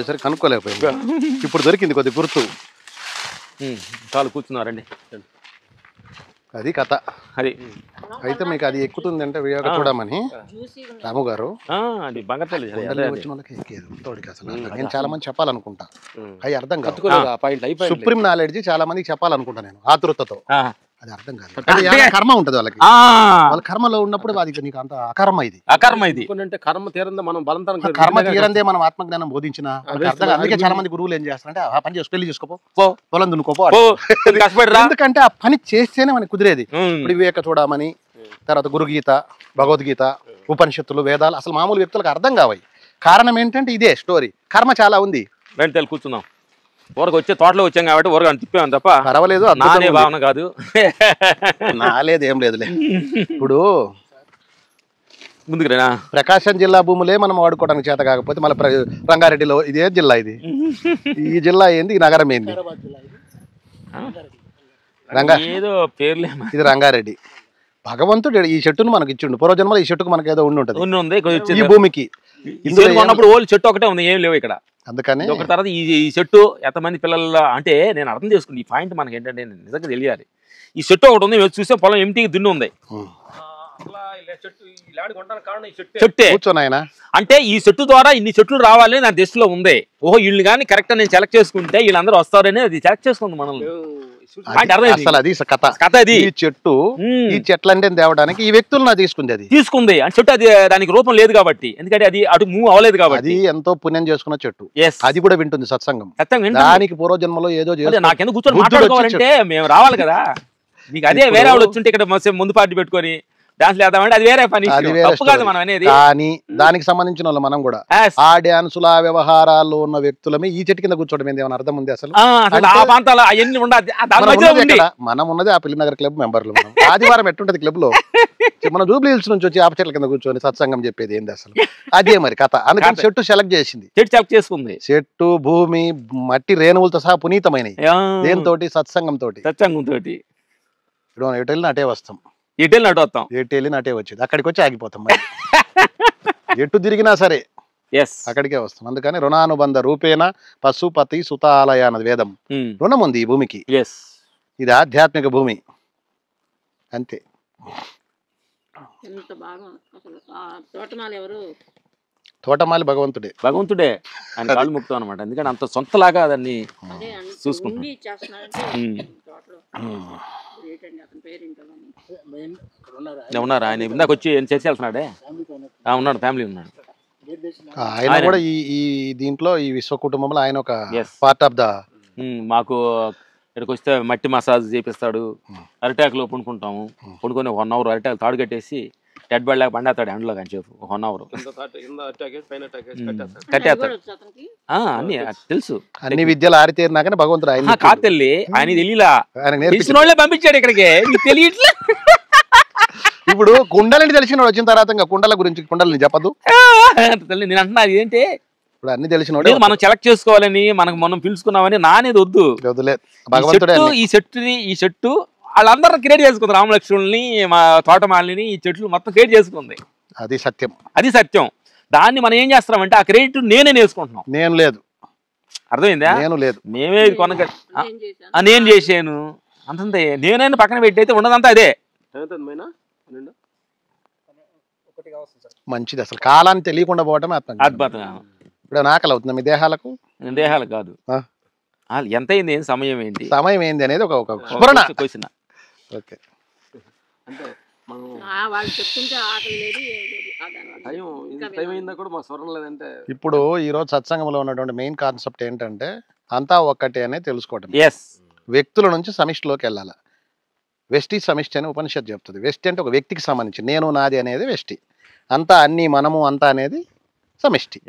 సరే కనుక్కోలేకపోయింది. ఇప్పుడు దొరికింది కొద్ది గుర్తు. చాలు కూర్చున్నారండి. అది కథ. అది అయితే మీకు అది ఎక్కుతుంది అంటే వివేక చూడమని రాము గారు అది బంగారు వచ్చిన వాళ్ళకి ఎక్కేది తోడికి అసలు నేను చాలా మంది చెప్పాలనుకుంటా, అవి అర్థం కాదు. సుప్రీం నాలెడ్జ్ చాలా మందికి చెప్పాలనుకుంటా నేను ఆతృతతో. అది అర్థం కాదు. కర్మ ఉంటది వాళ్ళకి, వాళ్ళ కర్మలో ఉన్నప్పుడు అది నీకు అంత అకర్మ. ఇది అకర్మ. ఇది అంటే కర్మ తీరందే మనం బలంతం కర్మ తీరందే మనం ఆత్మజ్ఞానం బోధించిన అర్థం. అందుకే చాలా మంది గురువులు ఏం చేస్తారంటే ఆ పని చేసి పెళ్లి చేసుకోపో, పొలం దున్నుకోపో. ఎందుకంటే ఆ పని చేస్తేనే మనకి కుదిరేది. ఇప్పుడు వివేక చూడమని, తర్వాత గురుగీత, భగవద్గీత, ఉపనిషత్తులు, వేదాలు అసలు మామూలు వ్యక్తులకు అర్థం కావాయి. కారణం ఏంటంటే ఇదే స్టోరీ. కర్మ చాలా ఉంది. వెంటనే కూర్చున్నాం. ఊరకు వచ్చే తోటలో వచ్చాం కాబట్టి ఊరగా తిప్పాం తప్ప పర్వాలేదు. నానే భావన కాదు, నాలేదు ఏం లేదులే. ఇప్పుడు ముందుకు ప్రకాశం జిల్లా భూములే మనం వాడుకోవడానికి చేత కాకపోతే మళ్ళీ రంగారెడ్డిలో ఇదే జిల్లా, ఇది ఈ జిల్లా ఏంది, ఈ నగరం ఏంది, ఏదో పేర్లే. ఇది రంగారెడ్డి. భగవంతుడు ఈ చెట్టును మనకి ఇచ్చిండు. పూర్వజన్మలో ఈ చెట్టుకు మనకి ఏదో ఉండి ఉంటుంది ఈ భూమికి. ఉన్నప్పుడు ఓన్లీ చెట్టు ఒకటే ఉంది, ఏం లేవు ఇక్కడ. అందుకని ఒక తర్వాత ఈ చెట్టు ఎంతమంది పిల్లల అంటే నేను అర్థం చేసుకుని ఈ పాయింట్ మనకి ఏంటంటే నిజంగా తెలియాలి. ఈ చెట్టు ఒకటి ఉంది, చూస్తే పొలం ఎంటీకి దున్ని ఉంది. చెట్టే అంటే ఈ చెట్టు ద్వారా ఇన్ని చెట్లు రావాలి నా దృష్టిలో ఉంది. ఓహో వీళ్ళు కానీ కరెక్ట్ నేను సెలెక్ట్ చేసుకుంటే వీళ్ళందరూ వస్తారని అది సెలెక్ట్ చేసుకుంది మనల్ని. అసలు అది కథ. అది ఈ చెట్టు, ఈ చెట్లన్నీ తేవడానికి ఈ వ్యక్తులను తీసుకుంది. అంటే చెట్టు అది దానికి రూపం లేదు కాబట్టి, ఎందుకంటే అది అటు మూవ్ అవ్వలేదు కాబట్టి. అది ఎంతో పుణ్యం చేసుకున్న చెట్టు. అది కూడా వింటుంది సత్సంగం. దానికి పూర్వజన్మలో ఏదో నాకెందుకు కూర్చొని మాట్లాడుకోవాలంటే మేము రావాలి కదా. మీకు అదే వేరే వాళ్ళు వచ్చుంటే ఇక్కడ ముందు పార్టీ పెట్టుకొని డాన్స్ లేదామంటే అది వేరే పని, తప్పు కాదు మనం అనేది. కానీ దానికి సంబంధించిన వాళ్ళు మనం కూడా ఆ డాన్సుల వ్యవహారాల్లో ఉన్న వ్యక్తులమే ఈ చెట్టు కింద కూర్చోవడం ఏంది ఏమైనా అర్థం ఉంది అసలు? మనం ఉన్నది ఆ పిల్లినగర్ క్లబ్ మెంబర్లు. ఆదివారం ఎట్టుంటది క్లబ్ లో మన జూబ్లీ హిల్స్ నుంచి వచ్చి ఆప చెట్ల కింద కూర్చొని సత్సంగం చెప్పేది ఏంది అసలు? అదే మరి కథ. అందుకని చెట్టు సెలెక్ట్ చేసింది. చేసుకుంది. చెట్టు, భూమి, మట్టి, రేణువులతో సహా పునీతమైనవి. దేనితోటి? సత్సంగం తోటి. ఇప్పుడు మనం ఎటు వెళ్ళిన అటే వస్తాం, ఎటు వెళ్ళిన అటే వచ్చేది. అక్కడికి వచ్చి ఆగిపోతాం. ఎటు తిరిగినా సరే అక్కడికే వస్తాం. అందుకని రుణానుబంధ రూపేణ పశుపతి సుతాలయ అన్నది వేదం. రుణం ఉంది ఈ భూమికి. ఇది ఆధ్యాత్మిక భూమి అంతే. తోటమాలి భగవంతుడే ఆయన కాళ్ళు ముక్తాం అనమాట. ఎందుకంటే అంత సొంతలాగా దాన్ని చూసుకుంటాం. ఉన్నారు ఆయన ఇందాక వచ్చి చేసి వెళ్తున్నాడే, ఉన్నాడు, ఫ్యామిలీ ఉన్నాడు. ఆయన కూడా ఈ దీంట్లో ఈ విశ్వ కుటుంబంలో ఆయన ఒక పార్ట్ ఆఫ్ ద. మాకు ఇక్కడికి వస్తే మట్టి మసాజ్ చేపిస్తాడు. అరిటాకులో పండుకుంటాము. పండుకొని 1 అవర్ అరిటాకు తాడు కట్టేసి డెడ్ బెడ్ లేక పండేస్తాడు ఎండలో కానీ చెప్పు 1 అవర్ కట్టేస్తాడు. అన్ని తెలుసు, అన్ని విద్యలు ఆరితేరినాకనే భగవంతుడు ఆయన కాదు తెల్లి, ఆయన తెలియలా, తెలిసిన వాళ్ళే పంపించాడు ఇక్కడికి, తెలియట్లే. ఇప్పుడు కుండలని తెలిసిన వచ్చిన తర్వాత కుండల గురించి కుండలని చెప్పదు నేను అంటున్నా. ఏంటి ఇప్పుడు అన్ని తెలిసిన మనం సెలెక్ట్ చేసుకోవాలని మనం పిలుచుకున్నామని నానేది వద్దు. ఈ చెట్టు వాళ్ళందరూ క్రియేట్ చేసుకుంది. రామలక్ష్మణుల్ని, మా తోటమాలిని, ఈ చెట్లు మొత్తం క్రియేట్ చేసుకుంది. అది సత్యం. దాన్ని మనం ఏం చేస్తామంటే ఆ క్రెడిట్ నేనే నేర్చుకుంటున్నాం. నేను లేదు, అర్థమైందా? నేను లేదు, మేమే నేను చేశాను అంతంతే. నేనైనా పక్కన పెట్టి అయితే ఉన్నదంతా అదే. మంచిది. అసలు కాలాన్ని తెలియకుండా పోవటమే అద్భుతం. ఇప్పుడు ఆకలి అవుతుంది మీ దేహాలకు కాదు. ఎంత అయింది, సమయం ఏంటి అనేది ఒక స్మరణ. ఓకే, ఇప్పుడు ఈరోజు సత్సంగంలో ఉన్నటువంటి మెయిన్ కాన్సెప్ట్ ఏంటంటే అంతా ఒక్కటే అనేది తెలుసుకోవటం. వ్యక్తుల నుంచి సమిష్టిలోకి వెళ్ళాలి. వెష్టి సమిష్టి అని ఉపనిషత్తు చెప్తుంది. వెష్టి అంటే ఒక వ్యక్తికి సంబంధించి నేను నాది అనేది వెష్టి. అంతా అన్ని మనము అంతా అనేది సమిష్టి.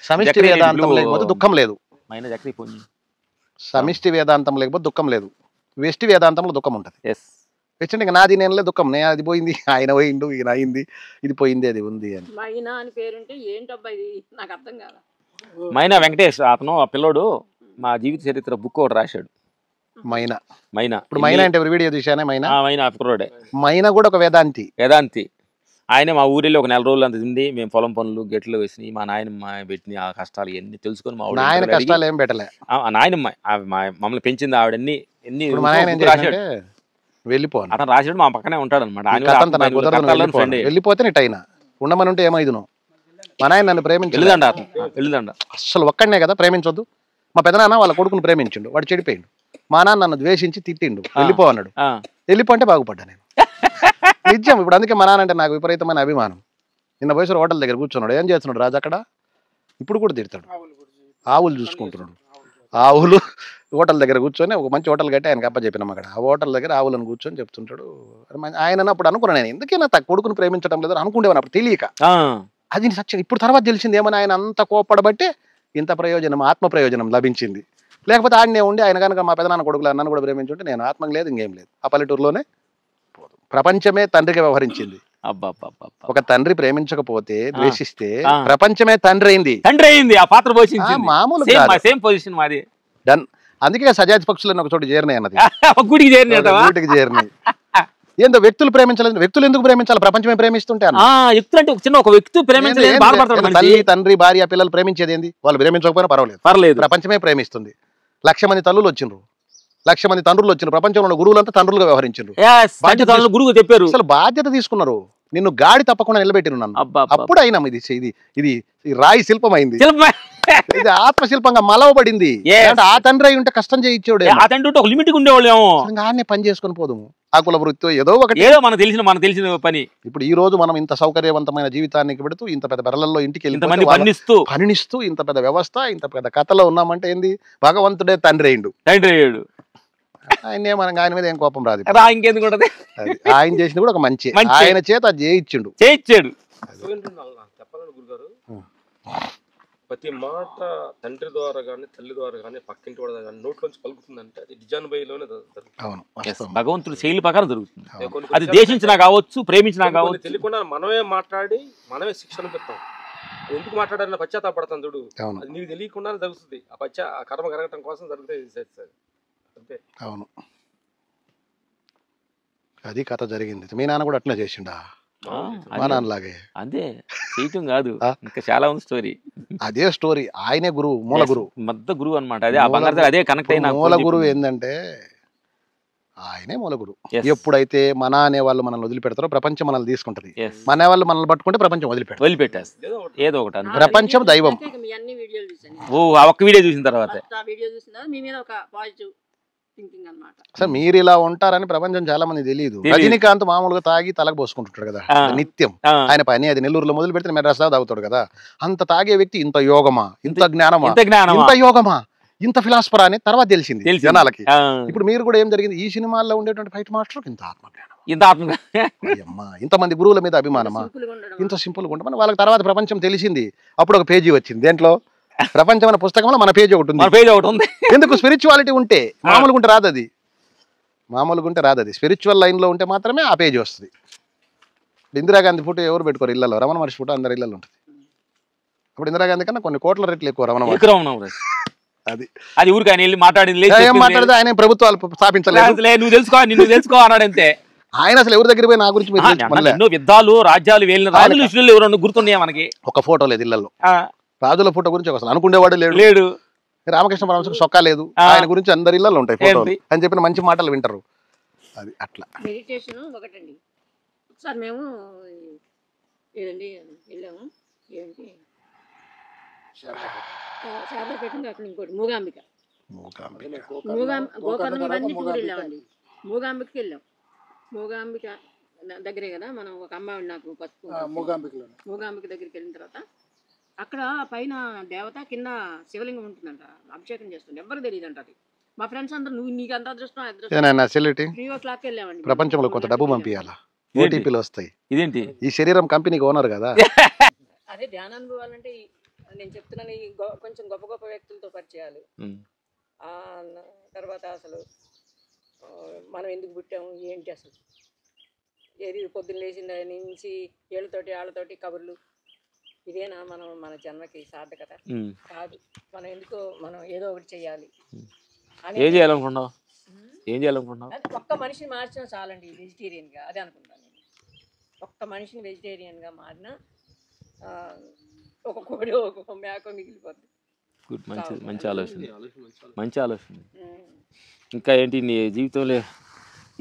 సమిష్టి వేదాంతం లేకపోతే దుఃఖం లేదు. సమిష్టి వేదాంతం లేకపోతే దుఃఖం లేదు. వెష్టి వేదాంతంలో దుఃఖం ఉంటుంది. వెష్టి అంటే నాది నేనులే దుఃఖం, అది పోయింది, ఆయన పోయిండు, ఈయన అయింది, ఇది పోయింది, అది ఉంది అని. మైనా వెంకటేష్ అతను ఆ పిల్లోడు మా జీవిత చరిత్ర బుక్ ఒకటి రాశాడు. మైనా మైనా ఇప్పుడు మైనా అంటే వీడియో చూసానే. మైనా మైనా పిల్లోడే. మైనా కూడా ఒక వేదాంతి. ఆయనే మా ఊరిలో ఒక 4 రోజులు అంత ఉంది. మేము పొలం పనులు గెట్లు వేసినాయి. మా నాయనమ్మ పెట్టిన ఆ కష్టాలు ఎన్ని తెలుసుకొని మా నాయన కష్టాలు ఏం పెట్టలే. నాయనమ్మ మమ్మల్ని పెంచింది ఆవిడ ఎన్ని వెళ్ళిపోను అతను రాసాడు మా పక్కనే ఉంటాడు అనమాట. వెళ్ళిపోతే నీట్ అయినా ఉండమని ఉంటే ఏమైదును. మా నాయన నన్ను ప్రేమించలేదండి. అసలు ఒక్కడనే కదా ప్రేమించొద్దు. మా పెదనాన్న వాళ్ళ కొడుకును ప్రేమించిండు, వాడు చెడిపోయిండు. మా నాన్న నన్ను ద్వేషించి తిట్టిండు, వెళ్ళిపో అన్నాడు. వెళ్ళిపో అంటే బాగుపడ్డా నేను. నిజం. ఇప్పుడు అందుకే మా నాన్న అంటే నాకు విపరీతమైన అభిమానం. నిన్న వయసు హోటల్ దగ్గర కూర్చున్నాడు. ఏం చేస్తున్నాడు రాజు అక్కడ? ఇప్పుడు కూడా తిడతాడు. ఆవులు చూసుకుంటున్నాడు. ఆవులు హోటల్ దగ్గర కూర్చొని ఒక మంచి హోటల్ కట్టి ఆయనకి అప్పచెప్పినాం అక్కడ. ఆ హోటల్ దగ్గర ఆవులను కూర్చొని చెప్తుంటాడు. ఆయన అప్పుడు అనుకున్నాను నేను ఎందుకైనా కొడుకును ప్రేమించడం లేదు అనుకుండేవాను అప్పుడు తెలియక. అది సత్యం. ఇప్పుడు తర్వాత తెలిసింది ఏమని ఆయన అంత కోపడబట్టి ఇంత ప్రయోజనం ఆత్మ ప్రయోజనం లభించింది. లేకపోతే ఆడనే ఉండి ఆయన కనుక మా పెదనాన్న కొడుకులు నన్ను కూడా ప్రేమించుంటే నేను ఆత్మ లేదు ఇంకేం లేదు. ఆ పల్లెటూరులోనే ప్రపంచమే తండ్రిగా వ్యవహరించింది. ఒక తండ్రి ప్రేమించకపోతే ద్వేషిస్తే ప్రపంచమే తండ్రి అయింది. ఆ పాత్ర మామూలు డన్. అందుకే సజాతి పక్షులను ఒక చోటు చేరినాయి అన్నది. గుడికి చేరినాయి. ఏందో వ్యక్తులు ప్రేమించాలి. వ్యక్తులు ఎందుకు ప్రేమించాలి? ప్రపంచమే ప్రేమిస్తుంటే తల్లి తండ్రి భార్య పిల్లలు ప్రేమించేది ఏంది? వాళ్ళు ప్రేమించకపోయినా పర్వాలేదు, ప్రపంచమే ప్రేమిస్తుంది. 1,00,000 మంది తల్లులు వచ్చిండ్రు, 1,00,000 మంది తండ్రులు వచ్చిండ్రు. ప్రపంచంలో ఉన్న గురువులంతా తండ్రులుగా వ్యవహరించారు. అసలు బాధ్యత తీసుకున్నారు. నిన్ను గాడి తప్పకుండా నిలబెట్టిను నన్ను. అప్పుడు అయినా ఇది రాయి శిల్పం అయింది. ఇది ఆత్మశిల్పంగా మలవబడింది. ఆ తండ్రి అయి ఉంటే కష్టం చేయించాడు. ఒక లిమిట్ ఉండేవాళ్ళేమో. ఆయనే పని చేసుకుని పోదుము. ఆ కుల వృత్తి ఏదో ఒకటి మనకు తెలిసిన పని. ఇప్పుడు ఈ రోజు మనం ఇంత సౌకర్యవంతమైన జీవితానికి పెడుతూ ఇంత పెద్ద బెరలలో ఇంటికి వెళ్ళి పనినిస్తూ ఇంత పెద్ద వ్యవస్థ ఇంత పెద్ద కథలో ఉన్నామంటే ఏంది? భగవంతుడే తండ్రి అయ్యిండు. ఆయన మీద ఏం కోపం రాదు. ఇంకెందుకు ఆయన చేసిన కూడా ఒక మంచి ఆయన చేత చేయించాడు. చెప్పాలని గురుగారు, ప్రతి మాట తండ్రి ద్వారా కానీ తల్లి ద్వారా కానీ పక్కింటి వాడు కానీ నోట్లోంచి పలుకుతుందంటే అది డిజైన్ బైలోనే భగవంతుడు శైలి ప్రకారం జరుగుతుంది. అది దేశించినా కావచ్చు, ప్రేమించినా కావచ్చు, తెలియకుండా మనమే మాట్లాడి మనమే శిక్షణ పెడతాం. ఎందుకు మాట్లాడాలని పశ్చాత్తాపడతాం చూడు, అది నీకు తెలియకుండానే జరుగుతుంది. ఆ కర్మ కరగటం కోసం జరుగుతాయి అంతే. అవును, అది కథ జరిగింది. మీ నాన్న కూడా అట్లా చేసిండా? మా నాన్నలాగే. అదే చేయటం కాదు, ఇంకా చాలా ఉంది స్టోరీ. అదే స్టోరీ. ఆయనే గురువు, మూల గురువు, మధ్య గురువు అనమాట. అదే ఆ బంగారు అదే కనెక్ట్ అయిన మూల గురువు ఏంటంటే ఆయనే మూల గురువు. ఎప్పుడైతే మన అనే వాళ్ళు మనల్ని వదిలిపెడతారో ప్రపంచం మనల్ని తీసుకుంటది. మన వాళ్ళు మనల్ని పట్టుకుంటే ప్రపంచం వదిలిపెట్టేస్తారు. ఏదో ఒకటి ప్రపంచం దైవం. ఒక్క వీడియో చూసిన తర్వాత సార్ మీరు ఇలా ఉంటారని ప్రపంచం చాలా మంది తెలియదు. రజనీకాంత్ మామూలుగా తాగి తలకు పోసుకుంటుంటాడు కదా నిత్యం. ఆయన పని అది. నెల్లూరులో మొదలు పెడితే మెడ్రాస్ దాకా తాగుతాడు కదా. అంత తాగే వ్యక్తి ఇంత యోగమా, ఇంత జ్ఞానమా, ఇంత యోగమా, ఇంత ఫిలాసఫరా అని తర్వాత తెలిసింది జనాలకి. ఇప్పుడు మీరు కూడా ఏం జరిగింది? ఈ సినిమాల్లో ఉండేటువంటి ఫైట్ మాస్టర్ ఇంత ఆత్మజ్ఞానం, ఇంతమంది గురువుల మీద అభిమానమా, ఇంత సింపుల్ గా ఉంటామని వాళ్ళకి తర్వాత ప్రపంచం తెలిసింది. అప్పుడు ఒక పేజీ వచ్చింది. దేంట్లో? ప్రపంచం అనే పుస్తకంలో మన పేజీ ఒకటి ఉంది. ఎందుకు? స్పిరిచువాలిటీ ఉంటే. మామూలుగా ఉంటే రాదు అది. స్పిరిచువల్ లైన్ లో ఉంటే మాత్రమే ఆ పేజీ వస్తుంది. ఇందిరాగాంధీ ఫోటో ఎవరు పెట్టుకోరు ఇళ్లలో? రమణ మహర్షి ఫోటో అందరి ఇళ్లలో ఉంటుంది. అప్పుడు ఇందిరాగాంధీ కన్నా కొన్ని కోట్ల రెట్లు ఎక్కువ రమణ మహర్షి. అది ఊరికి ఆయన వెళ్ళి మాట్లాడింది. మాట్లాడితే ఆయన ప్రభుత్వాలు స్థాపించలేదు. నువ్వు తెలుసుకో అన్నాడంతే. ఆయన అసలు ఎవరి దగ్గర పోయి నా గురించి ఎన్నో యుద్ధాలు రాజ్యాలు వేలిన గుర్తున్నాయా మనకి? ఒక ఫోటో లేదు ఇళ్లలో. రాజుల ఫోటో గురించి అసలు అనుకునేవాడు లేడు. రామకృష్ణ పరమహంసకు సొక్కా లేదు. ఆయన గురించి అందరి ఇళ్లలో ఉంటాయి ఫోటోలు అని చెప్పిన మంచి మాటలు వింటారు. అది అట్లా. మెడిటేషన్ ఒకటండి. ఒకసారి మేము ఏదండి వెళ్ళాము, ఏంటి శారదాపేట, అక్కడ ఇంకోటి మూగాంబిక, గోకర్ణం ఇవన్నీ టూర్ వెళ్ళామండి. మూగాంబికకి వెళ్ళాం. మూగాంబిక దగ్గరే కదా మనం. ఒక అమ్మాయి నాకు పసుపు మూగాంబిక దగ్గరికి వెళ్ళిన తర్వాత అక్కడ పైన దేవత, కింద శివలింగం ఉంటుందంట. అభిషేకం చేస్తుంది. ఎవరు తెలియదు అంట. అది మా ఫ్రెండ్స్ అందరూ నీకు అంత అదృష్టం 3:00 వెళ్ళామండి. ప్రపంచంలో కొంత డబ్బు పంపించాలా, ఓటీపీలు వస్తాయి. ఇదేంటి? ఈ శరీరం కంపెనీకి ఓనర్ కదా. అదే ధ్యానానుభవాలంటే నేను చెప్తున్నాను, కొంచెం గొప్ప గొప్ప వ్యక్తులతో పరిచయాలు. తర్వాత అసలు మనం ఎందుకు పుట్టాము ఏంటి, అసలు ఏది పొద్దున్న లేచిన నుంచి వాళ్ళతోటి కబుర్లు. ఇదేనా మన జన్మకి సార్థకత? కాదు. మనం ఎందుకో మనం ఏదో ఒకటి చెయ్యాలి. ఏం చేయాలనుకున్నావు? ఒక్క మనిషిని మార్చడం చాలండి వెజిటేరియన్ గా. అదే అనుకుంటాను నేను. ఒక్క మనిషిని వెజిటేరియన్గా మారిన ఒక కోడి ఒక మేక మిగిలిపోతుంది. గుడ్, మంచి మంచి ఆలోచన, మంచి ఆలోచన. ఇంకా ఏంటి నీ జీవితంలో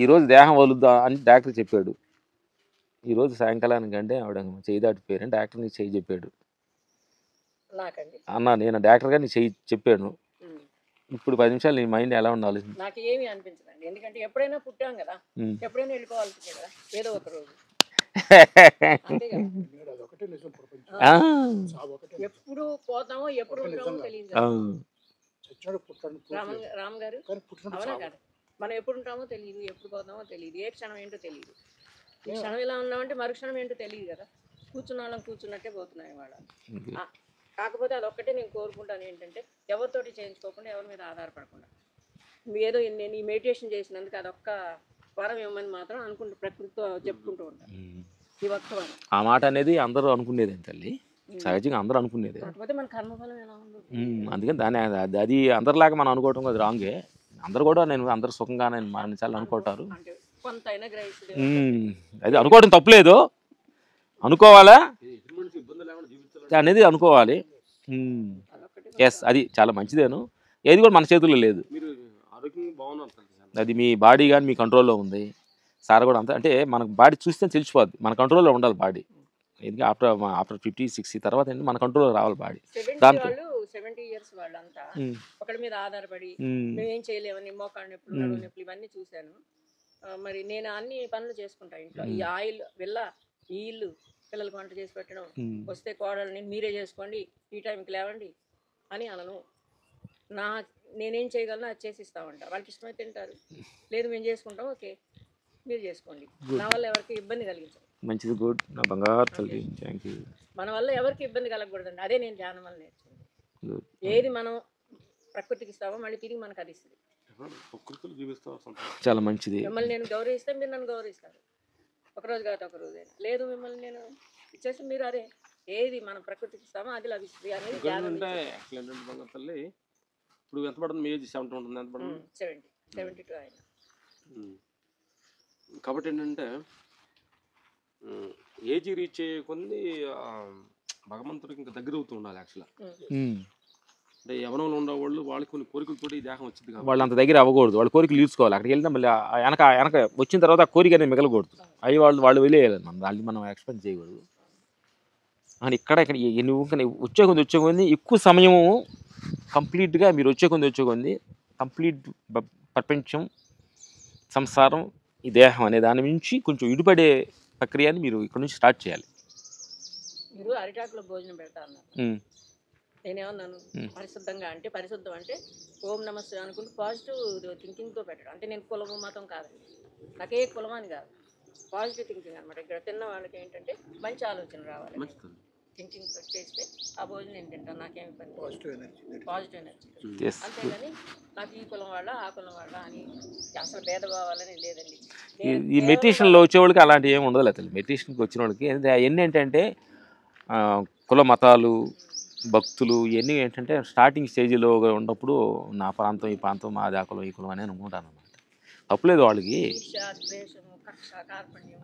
ఈరోజు దేహం వలుద్దా అని డాక్టర్ చెప్పాడు. ఈరోజు సాయంకాలానికి అంటే ఆవిడ చేయి దాటిపోయారని డాక్టర్ నీకు చేయి చెప్పాడు అన్న. నేను డాక్టర్గా నీ చేయి చెప్పాను. ఇప్పుడు 10 నిమిషాలు నీ మైండ్ ఎలా ఉండాలి? నాకు ఏమీ అనిపించదండి, ఎందుకంటే ఎప్పుడైనా పుట్టాం కదా, ఎప్పుడైనా వెళ్ళిపోవాల్సిందే కదా ఏదో ఒక రోజు. ఎప్పుడు పోతామో ఎప్పుడు ఉంటామో తెలియదు. రామ్ గారు అవునా కదా, మనం ఎప్పుడు ఉంటామో తెలియదు, ఎప్పుడు పోతామో తెలియదు, ఏ క్షణం ఏంటో తెలియదు. ఈ క్షణం ఇలా ఉన్నామంటే మరుక్షణం ఏంటో తెలియదు కదా. కూర్చున్న వాళ్ళం కూర్చున్నట్టే పోతున్నాయి వాళ్ళ. కాకపోతే అదొక్కటే నేను కోరుకుంటాను ఏంటంటే, ఎవరితోటి చేయించుకోకుండా, ఎవరి మీద ఆధారపడకుండా, ఏదో నేను ఈ మెడిటేషన్ చేసినందుకు అదొక్క వరం ఇవ్వమని మాత్రం అనుకుంటూ ప్రకృతితో చెప్పుకుంటూ ఉంటాను. ఈ ఒక్క వరం. ఆ మాట అనేది అందరూ అనుకునేది తల్లి, సహజంగా అందరూ అనుకునేది. కాకపోతే మన కర్మఫలం ఎలా ఉంది, అందుకని దాని అది అందరిలాగా మనం అనుకోవటం అది రాంగే. అందరు కూడా అందరు సుఖంగా నేను మరణించాలని అనుకుంటారు. అది అనుకోవడం తప్పులేదు, అనుకోవాలా అనేది అనుకోవాలి. ఎస్, అది చాలా మంచిదేను. ఏది కూడా మన చేతుల్లో లేదు. అది మీ బాడీ కానీ మీ కంట్రోల్లో ఉంది. సార్ కూడా అంత అంటే మనకు బాడీ చూస్తే తెలిసిపోద్ది, మన కంట్రోల్లో ఉండాలి బాడీ. ఎందుకంటే ఆఫ్టర్ 50-60 తర్వాత ఏంటి మన కంట్రోల్లో రావాలి బాడీ. దాంతో 70 years వాళ్ళంతా ఒకరి మీద ఆధారపడి మేమేం చేయలేమని మోకాళ్ళ నొప్పులు, నడుము నొప్పులు ఇవన్నీ చూశాను. మరి నేను అన్ని పనులు చేసుకుంటా ఇంట్లో. ఈ ఆయిల్ వెళ్ళ, ఈ ఇల్లు, పిల్లలకు వంట చేసి పెట్టడం, వస్తే కోడల్ని మీరే చేసుకోండి, ఈ టైంకి లేవండి అని అనను. నేనేం చేయగలను అది చేసి ఇస్తామంట. వాళ్ళకి ఇష్టమైతే తింటారు, లేదు మేము చేసుకుంటాం, ఓకే మీరు చేసుకోండి. నా వల్ల ఎవరికి ఇబ్బంది కలిగించదు. మంచిది, గుడ్. నా బంగారు తల్లి, థ్యాంక్ యూ. మన వల్ల ఎవరికి ఇబ్బంది కలగకూడదండి. అదే నేను ధ్యానం వల్ల నేర్చుకుంది. ఏది మనం ప్రకృతికి ఇస్తామో మళ్ళీ తిరిగి మనకు అది ఇస్తుంది. చాలా మంచిది. మిమ్మల్ని నేను గౌరవిస్తే మీరు నన్ను గౌరవిస్తారు. ఒకరోజు కాదు ఒక రోజు లేదు, మిమ్మల్ని నేను ఇచ్చేసి మీరు అదే ఏది మనం ప్రకృతికి ఇస్తామో అది లభిస్తుంది అనేది ధ్యానం. తల్లి ఇప్పుడు ఎంత పడుతుంది? మీ ఏజ్ 70 ఉంటుంది, ఎంత పడుతుంది? 72 ఆయన. కాబట్టి ఏంటంటే ఏజ్ రీచ్ అయ్యే కొన్ని భగవంతుడికి ఇంకా దగ్గర అవుతూ ఉండాలి. యాక్చువల్గా అంటే యవనంలో ఉండేవాళ్ళు వాళ్ళకి కొన్ని కోరికలతోటి ఈ దేహం వచ్చింది కాబట్టి వాళ్ళు అంత దగ్గర అవ్వకూడదు. వాళ్ళ కోరికలు తీర్చుకోవాలి. అక్కడికి వెళ్తే మళ్ళీ వెనక వచ్చిన తర్వాత ఆ కోరిక అనేది మిగలకూడదు. అవి వాళ్ళు వెళ్ళేయాలి. వాళ్ళు మనం ఎక్స్పెక్ట్ చేయకూడదు. అని ఇక్కడ నువ్వు వచ్చే కొంది ఎక్కువ సమయము కంప్లీట్గా మీరు వచ్చే కొంది కంప్లీట్ ప్రపంచం, సంసారం, ఈ దేహం అనే దాని నుంచి కొంచెం విడిపడే ప్రక్రియని మీరు ఇక్కడ నుంచి స్టార్ట్ చేయాలి. మీరు అరిటాకులో భోజనం పెడతా అన్నారు, నేనేమన్నాను పరిశుద్ధంగా అంటే, పరిశుద్ధం అంటే ఓం నమస్తే అనుకుంటూ పాజిటివ్ థింకింగ్తో పెట్టడం. అంటే నేను కులము మతం కాదండి, నాకే కులం అని కాదు, పాజిటివ్ థింకింగ్ అనమాట. ఇక్కడ తిన్న వాళ్ళకి ఏంటంటే మంచి ఆలోచన రావాలి, థింకింగ్ చేస్తే ఆ భోజనం నేను తింటాను, నాకేమి ఇబ్బంది. Positive energy. అంతేగాని నాకు ఈ కులం వాళ్ళ ఆ కులం వాళ్ళ అని అసలు భేదభావాలని లేదండి. ఈ మెడిటేషన్లో వచ్చేవాళ్ళకి అలాంటి ఏమి ఉండదు. అసలు మెడిటేషన్కి వచ్చిన వాళ్ళకి ఎన్ని ఏంటంటే కుల మతాలు, భక్తులు ఇవన్నీ ఏంటంటే స్టార్టింగ్ స్టేజ్లో ఉన్నప్పుడు నా ప్రాంతం ఈ ప్రాంతం మాది ఆ కులం ఈ కులం అని అనుకుంటాను అన్నమాట. తప్పులేదు, వాళ్ళకి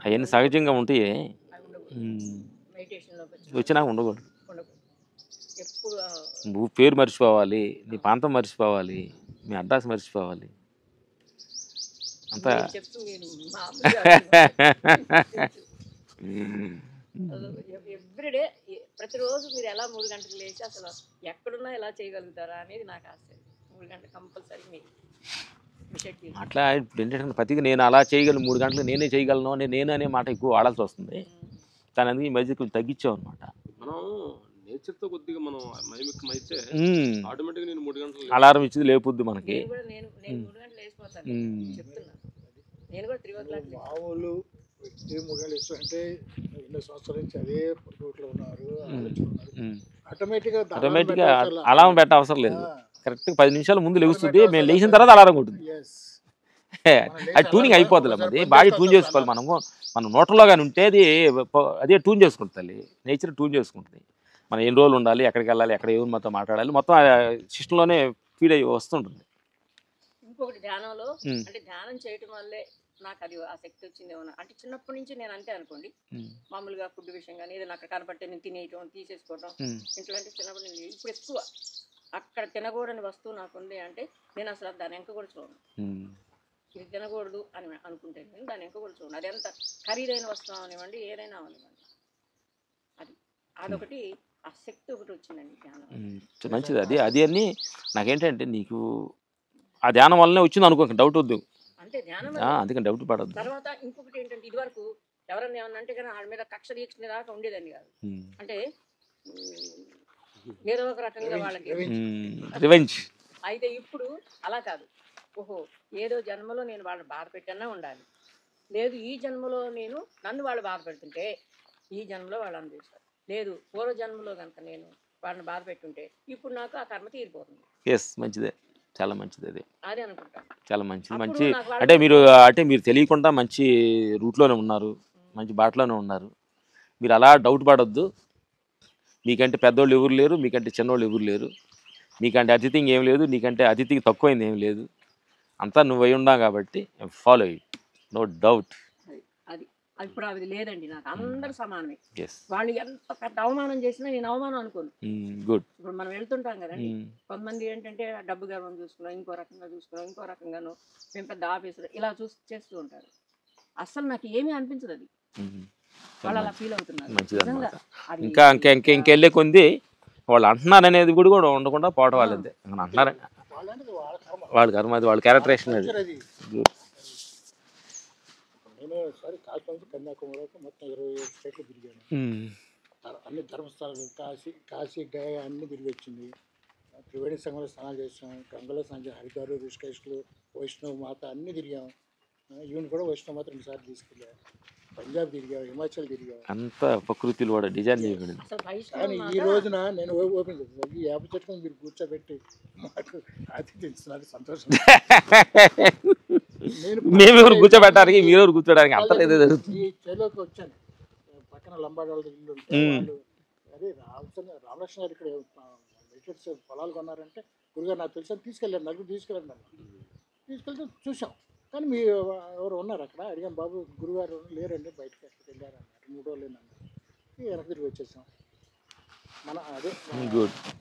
అవన్నీ సహజంగా ఉంటాయి. వచ్చినాక ఉండకూడదు. నువ్వు పేరు మర్చిపోవాలి, నీ ప్రాంతం మర్చిపోవాలి, మీ అడ్రస్ మర్చిపోవాలి అంతా. ఎవ్రీడే ప్రతిరోజు మీరు ఎలా 3 గంటలకు లేచి అసలు ఎక్కడున్నా ఎలా చేయగలుగుతారా అనేది నాకు ఆశ్చర్యం. 3 గంటలు కంపల్సరీ మీకు అట్లా. ఇప్పుడు ఏంటంటే ప్రతిగా నేను అలా చేయగలను, 3 గంటలు నేనే చేయగలను అని నేను అనే మాట ఎక్కువ వాడాల్సి వస్తుంది. కానీ అందుకే ఈ మధ్య కొంచెం తగ్గించాం అనమాట. మనం నేచర్తో కొద్దిగా మనం మైమిక్కం అయితే ఆటోమేటిక్గా నేను 3 గంటలు అలారం ఇచ్చింది లేపుద్ది మనకి. నేను 3 గంటలు వేసిపోతాను చెప్తున్నా. నేను కూడా 3 o'clock మామూలు వ్యక్తి 3 గంటలు ఇస్తుంటే ఎన్నో సంవత్సరాల నుంచి అదే రూట్లో ఉన్నారు, ఆటోమేటిక్గా అలారం పెట్ట అవసరం లేదు. కరెక్ట్గా 10 నిమిషాల ముందు లెగుస్తుంది, మేము లేచిన తర్వాత అలారం కొట్టుంది. అది ట్యూనింగ్ అయిపోతుంది. అది బాడీ ట్యూన్ చేసుకోవాలి. మనం నోటర్లో కానీ ఉంటే అదే ట్యూన్ చేసుకుంటుంది. నేచర్ ట్యూన్ చేసుకుంటుంది. మనం ఎన్ని రోజులు ఉండాలి, ఎక్కడికి వెళ్ళాలి, ఎక్కడ ఎవరి మొత్తం మాట్లాడాలి, మొత్తం సిస్టంలోనే ఫీడ్ అయ్యి వస్తుంటుంది. ఇంకొకటి ధ్యానంలో అంటే ధ్యానం చేయటం వల్లే నాకు అది ఆ శక్తి వచ్చింది ఏమన్నా అంటే చిన్నప్పటి నుంచి నేను అంతే అనుకోండి. మామూలుగా ఫుడ్ విషయం కానీ ఏదో నాకు కనపడితే నేను తినేయటం తీసేసుకోవటం ఇట్లాంటి చిన్నప్పటి నుంచి. ఇప్పుడు ఎక్కువ అక్కడ తినకూడని వస్తువు నాకు ఉంది అంటే నేను అసలు దాని వెంక కూడా చూడను. ఇది తినకూడదు అని అనుకుంటే నేను దాని వెంక కూడా చూడను. అది ఎంత ఖరీదైన వస్తువు అవనివ్వండి ఏదైనా అవనివ్వండి. అదొకటి ఆ శక్తి ఒకటి వచ్చిందండి ధ్యానం. మంచిది. అది అని నాకేంటంటే నీకు ఆ ధ్యానం వల్లనే వచ్చింది అనుకో, డౌట్ వద్దు అంటే ధ్యానం అందుకని డౌట్ పడద్దు. తర్వాత ఇంకొకటి ఏంటంటే ఇది వరకు ఎవరన్నా ఏమన్నా అంటే కానీ వాళ్ళ మీద కక్ష తీర్చుకునే దాకా ఉండేదండి కాదు. అంటే ఏదో ఒక రకంగా వాళ్ళకి రివెంజ్. అయితే ఇప్పుడు అలా కాదు. ఓహో ఏదో జన్మలో నేను వాళ్ళని బాధ పెట్టన్నా ఉండాలి, లేదు ఈ జన్మలో నేను నన్ను వాళ్ళు బాధ పెడుతుంటే ఈ జన్మలో వాళ్ళు అనుభవిస్తారు, లేదు పూర్వ జన్మలో కనుక నేను వాళ్ళని బాధ పెట్టుంటే ఇప్పుడు నాకు ఆ కర్మ తీరిపోతుంది. మంచిదే, చాలా మంచిది. అది అనుకుంటా చాలా మంచి అంటే మీరు తెలియకుండా మంచి రూట్లోనే ఉన్నారు, మంచి బాటలోనే ఉన్నారు. మీరు అలా డౌట్ పడొద్దు. మీకంటే పెద్దోళ్ళు ఎవరు లేరు, మీకంటే చిన్నోళ్ళు ఎవరు లేరు, మీకంటే అతిథికి ఏం లేదు, నీకంటే అతిథికి తక్కువైంది ఏం లేదు. అంతా నువ్వు అయి ఉన్నావు కాబట్టి ఫాలో అయ్యి, నో డౌట్. ఇప్పుడు అది లేదండి, నాకు అందరు సమానమే. వాళ్ళు ఎంత పెద్ద అవమానం చేసినా నేను అవమానం అనుకోను. గుడ్. ఇప్పుడు మనం వెళ్తుంటాం కదండి, కొంతమంది ఏంటంటే డబ్బు గర్వం చూసుకున్నాం, ఇంకో రకంగాను మేము పెద్ద ఆఫీసులో ఇలా చేస్తూ ఉంటారు. అస్సలు నాకు ఏమీ అనిపించదు అది, వాళ్ళు అలా ఫీల్ అవుతున్నారు. ఇంకెళ్ళే కొంది వాళ్ళు అంటున్నారు అనేది కూడా ఉండకుండా పోవడం వాళ్ళంతే అంటున్నారు. వాళ్ళ కర్మ, అది వాళ్ళ క్యారెక్టరేషన్. అది నేను ఒకసారి కాశ్మీర్ కన్యాకుమారి మొత్తం 27 స్టేట్లు తిరిగాను. అన్ని ధర్మస్థలాలు కాశీ గయ అన్ని తిరిగి వచ్చింది. త్రివేణి సంఘంలో స్నానాలు చేసాం, గంగలో స్నానం చేసాం, హరిద్వార్ ఋషికేశ్లో వైష్ణవ మాత అన్ని తిరిగాం. ఈవెన్ కూడా వైష్ణవ మాత 2 సార్లు తీసుకెళ్ళాం. పంజాబ్ తిరిగాం, హిమాచల్ తిరిగాం. అంత ప్రకృతిలో కూడా డిజైన్ చేయబడింది. కానీ ఈ రోజున నేను ఓపెన్ చేస్తాను, ఈ యాప్ చెట్టుకొని మీరు కూర్చోబెట్టి మాకు అతిథి ఇస్తున్నారు, సంతోషం. మేమెవరు కూర్చోబెట్టడానికి, మీరెవరు కూర్చోడానికి అంత లేదు. ఈ చెలోకి వచ్చాను, పక్కన లంబాడి వాళ్ళ ఇల్లు ఉంటే వాళ్ళు అదే రామలక్ష్మణ గారు ఇక్కడ మెడిటేట్స్ పొలాలు కొన్నారంటే గురుగారు నాకు తెలిసి తీసుకెళ్ళాను, నలుగురు తీసుకెళ్తే చూసాం. కానీ మీ ఎవరు ఉన్నారు అక్కడ అడిగాం, బాబు గురుగారు లేరండి బయటకు ఎక్కడికి వెళ్ళారు అన్నారు. 3 రోజులు అన్నారు. వెనక్కి తిరిగి వచ్చేసాం. మన అదే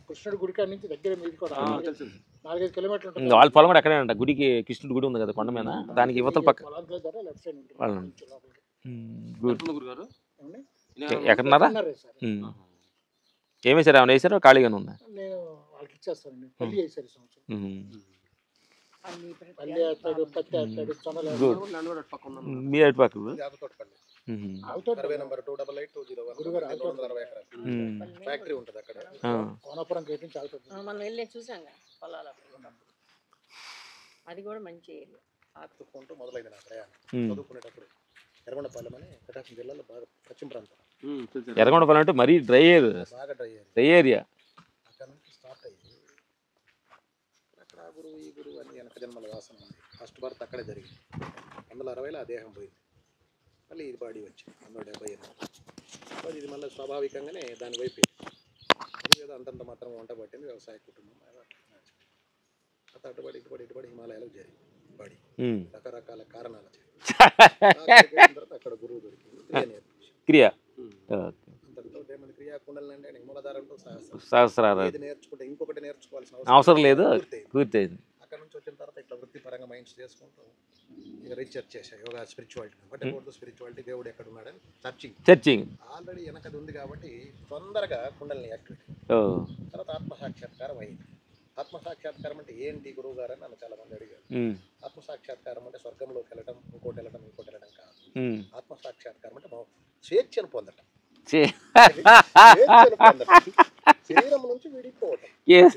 కృష్ణుడి గుడి కాడి నుంచి దగ్గర మీది కూడా 4-5 కిలోమీటర్లు ఉంటుంది. వాళ్ళ పొలం కూడా ఎక్కడే ఉంటా, గుడికి కృష్ణుడి గుడి ఉంది కదా కొండ మీద, దానికి యువతల పక్క లెఫ్ట్ సైడ్ ఉంటుంది. ఎక్కడున్నారా? ఏమేసారు, ఏమైనా వేసారో ఖాళీగానే ఉందా? నేను వాళ్ళకి ఇచ్చేస్తానండి, పల్లి వేసారు సంవత్సరం. పల్లి వేస్తాడు, పత్తి వేస్తాడు, చొన్నలు మీ అటు పక్క ఫ్యాక్టరీ ఉంటుంది అక్కడ, కోనపురం గేట్ నుంచి ఆగుతుంది. మనం వెళ్ళి చూసాం పొలాలు, అది కూడా మంచి ఆకుకుంటూ మొదలైంది నా ప్రయాణం. చదువుకునేటప్పుడు ఎర్రగొండపాలెం అని ప్రకాశం జిల్లాలో బాగా పశ్చిమ ప్రాంతం. ఎర్రగొండపాలెం అంటే మరీ డ్రై బాగా డ్రై ఏరియా. అక్కడ నుంచి స్టార్ట్ అయ్యి అక్కడ గురువు ఈ గురువు అని వెనక జన్మల వాసన ఉంది. ఫస్ట్ బర్త్ అక్కడే జరిగింది. 1960లో ఆ దేహం పోయింది. మళ్ళీ ఇది బాడీ వచ్చింది 1978. ఇది మళ్ళీ స్వాభావికంగానే దాని వైపు ఏదో అంతంత మాత్రం వంట పట్టింది, వ్యవసాయ కుటుంబం. అటుబడి ఇటుబడి హిమాలయాలకు జరిగింది బాడీ, రకరకాల కారణాల తర్వాత అక్కడ గురువు దొరికింది, క్రియ అంతటితో ఏమైనా క్రియా కుండలు అంటే మూలధారంతో సహస్రాలు నేర్చుకుంటే ఇంకొకటి నేర్చుకోవాల్సిన అవసరం లేదు, పూర్తయింది. అక్కడ నుంచి వచ్చిన తర్వాత ఇట్లా వృత్తిపరంగా మైండ్స్ చేసుకుంటూ ఇక రీసెర్చ్ చేశాను యోగా స్పిరిచువాలిటీ. బట్ స్పిరిచువాలిటీ దేవుడు ఎక్కడ ఉన్నాడని సర్చింగ్ ఆల్రెడీ వెనకది ఉంది కాబట్టి తొందరగా కుండల్ని యాక్టివేట్. తర్వాత ఆత్మసాక్షాత్కారం అయింది. ఆత్మసాక్షాత్కారం అంటే ఏంటి గురువు గారు అని నన్ను చాలా మంది అడిగారు. ఆత్మసాక్షాత్కారం అంటే స్వర్గంలోకి వెళ్ళడం, ఇంకోటి వెళ్ళడం కాదు. ఆత్మసాక్షాత్కారం అంటే స్వేచ్ఛను పొందటం, శరీరం నుంచి విడిపోవటం,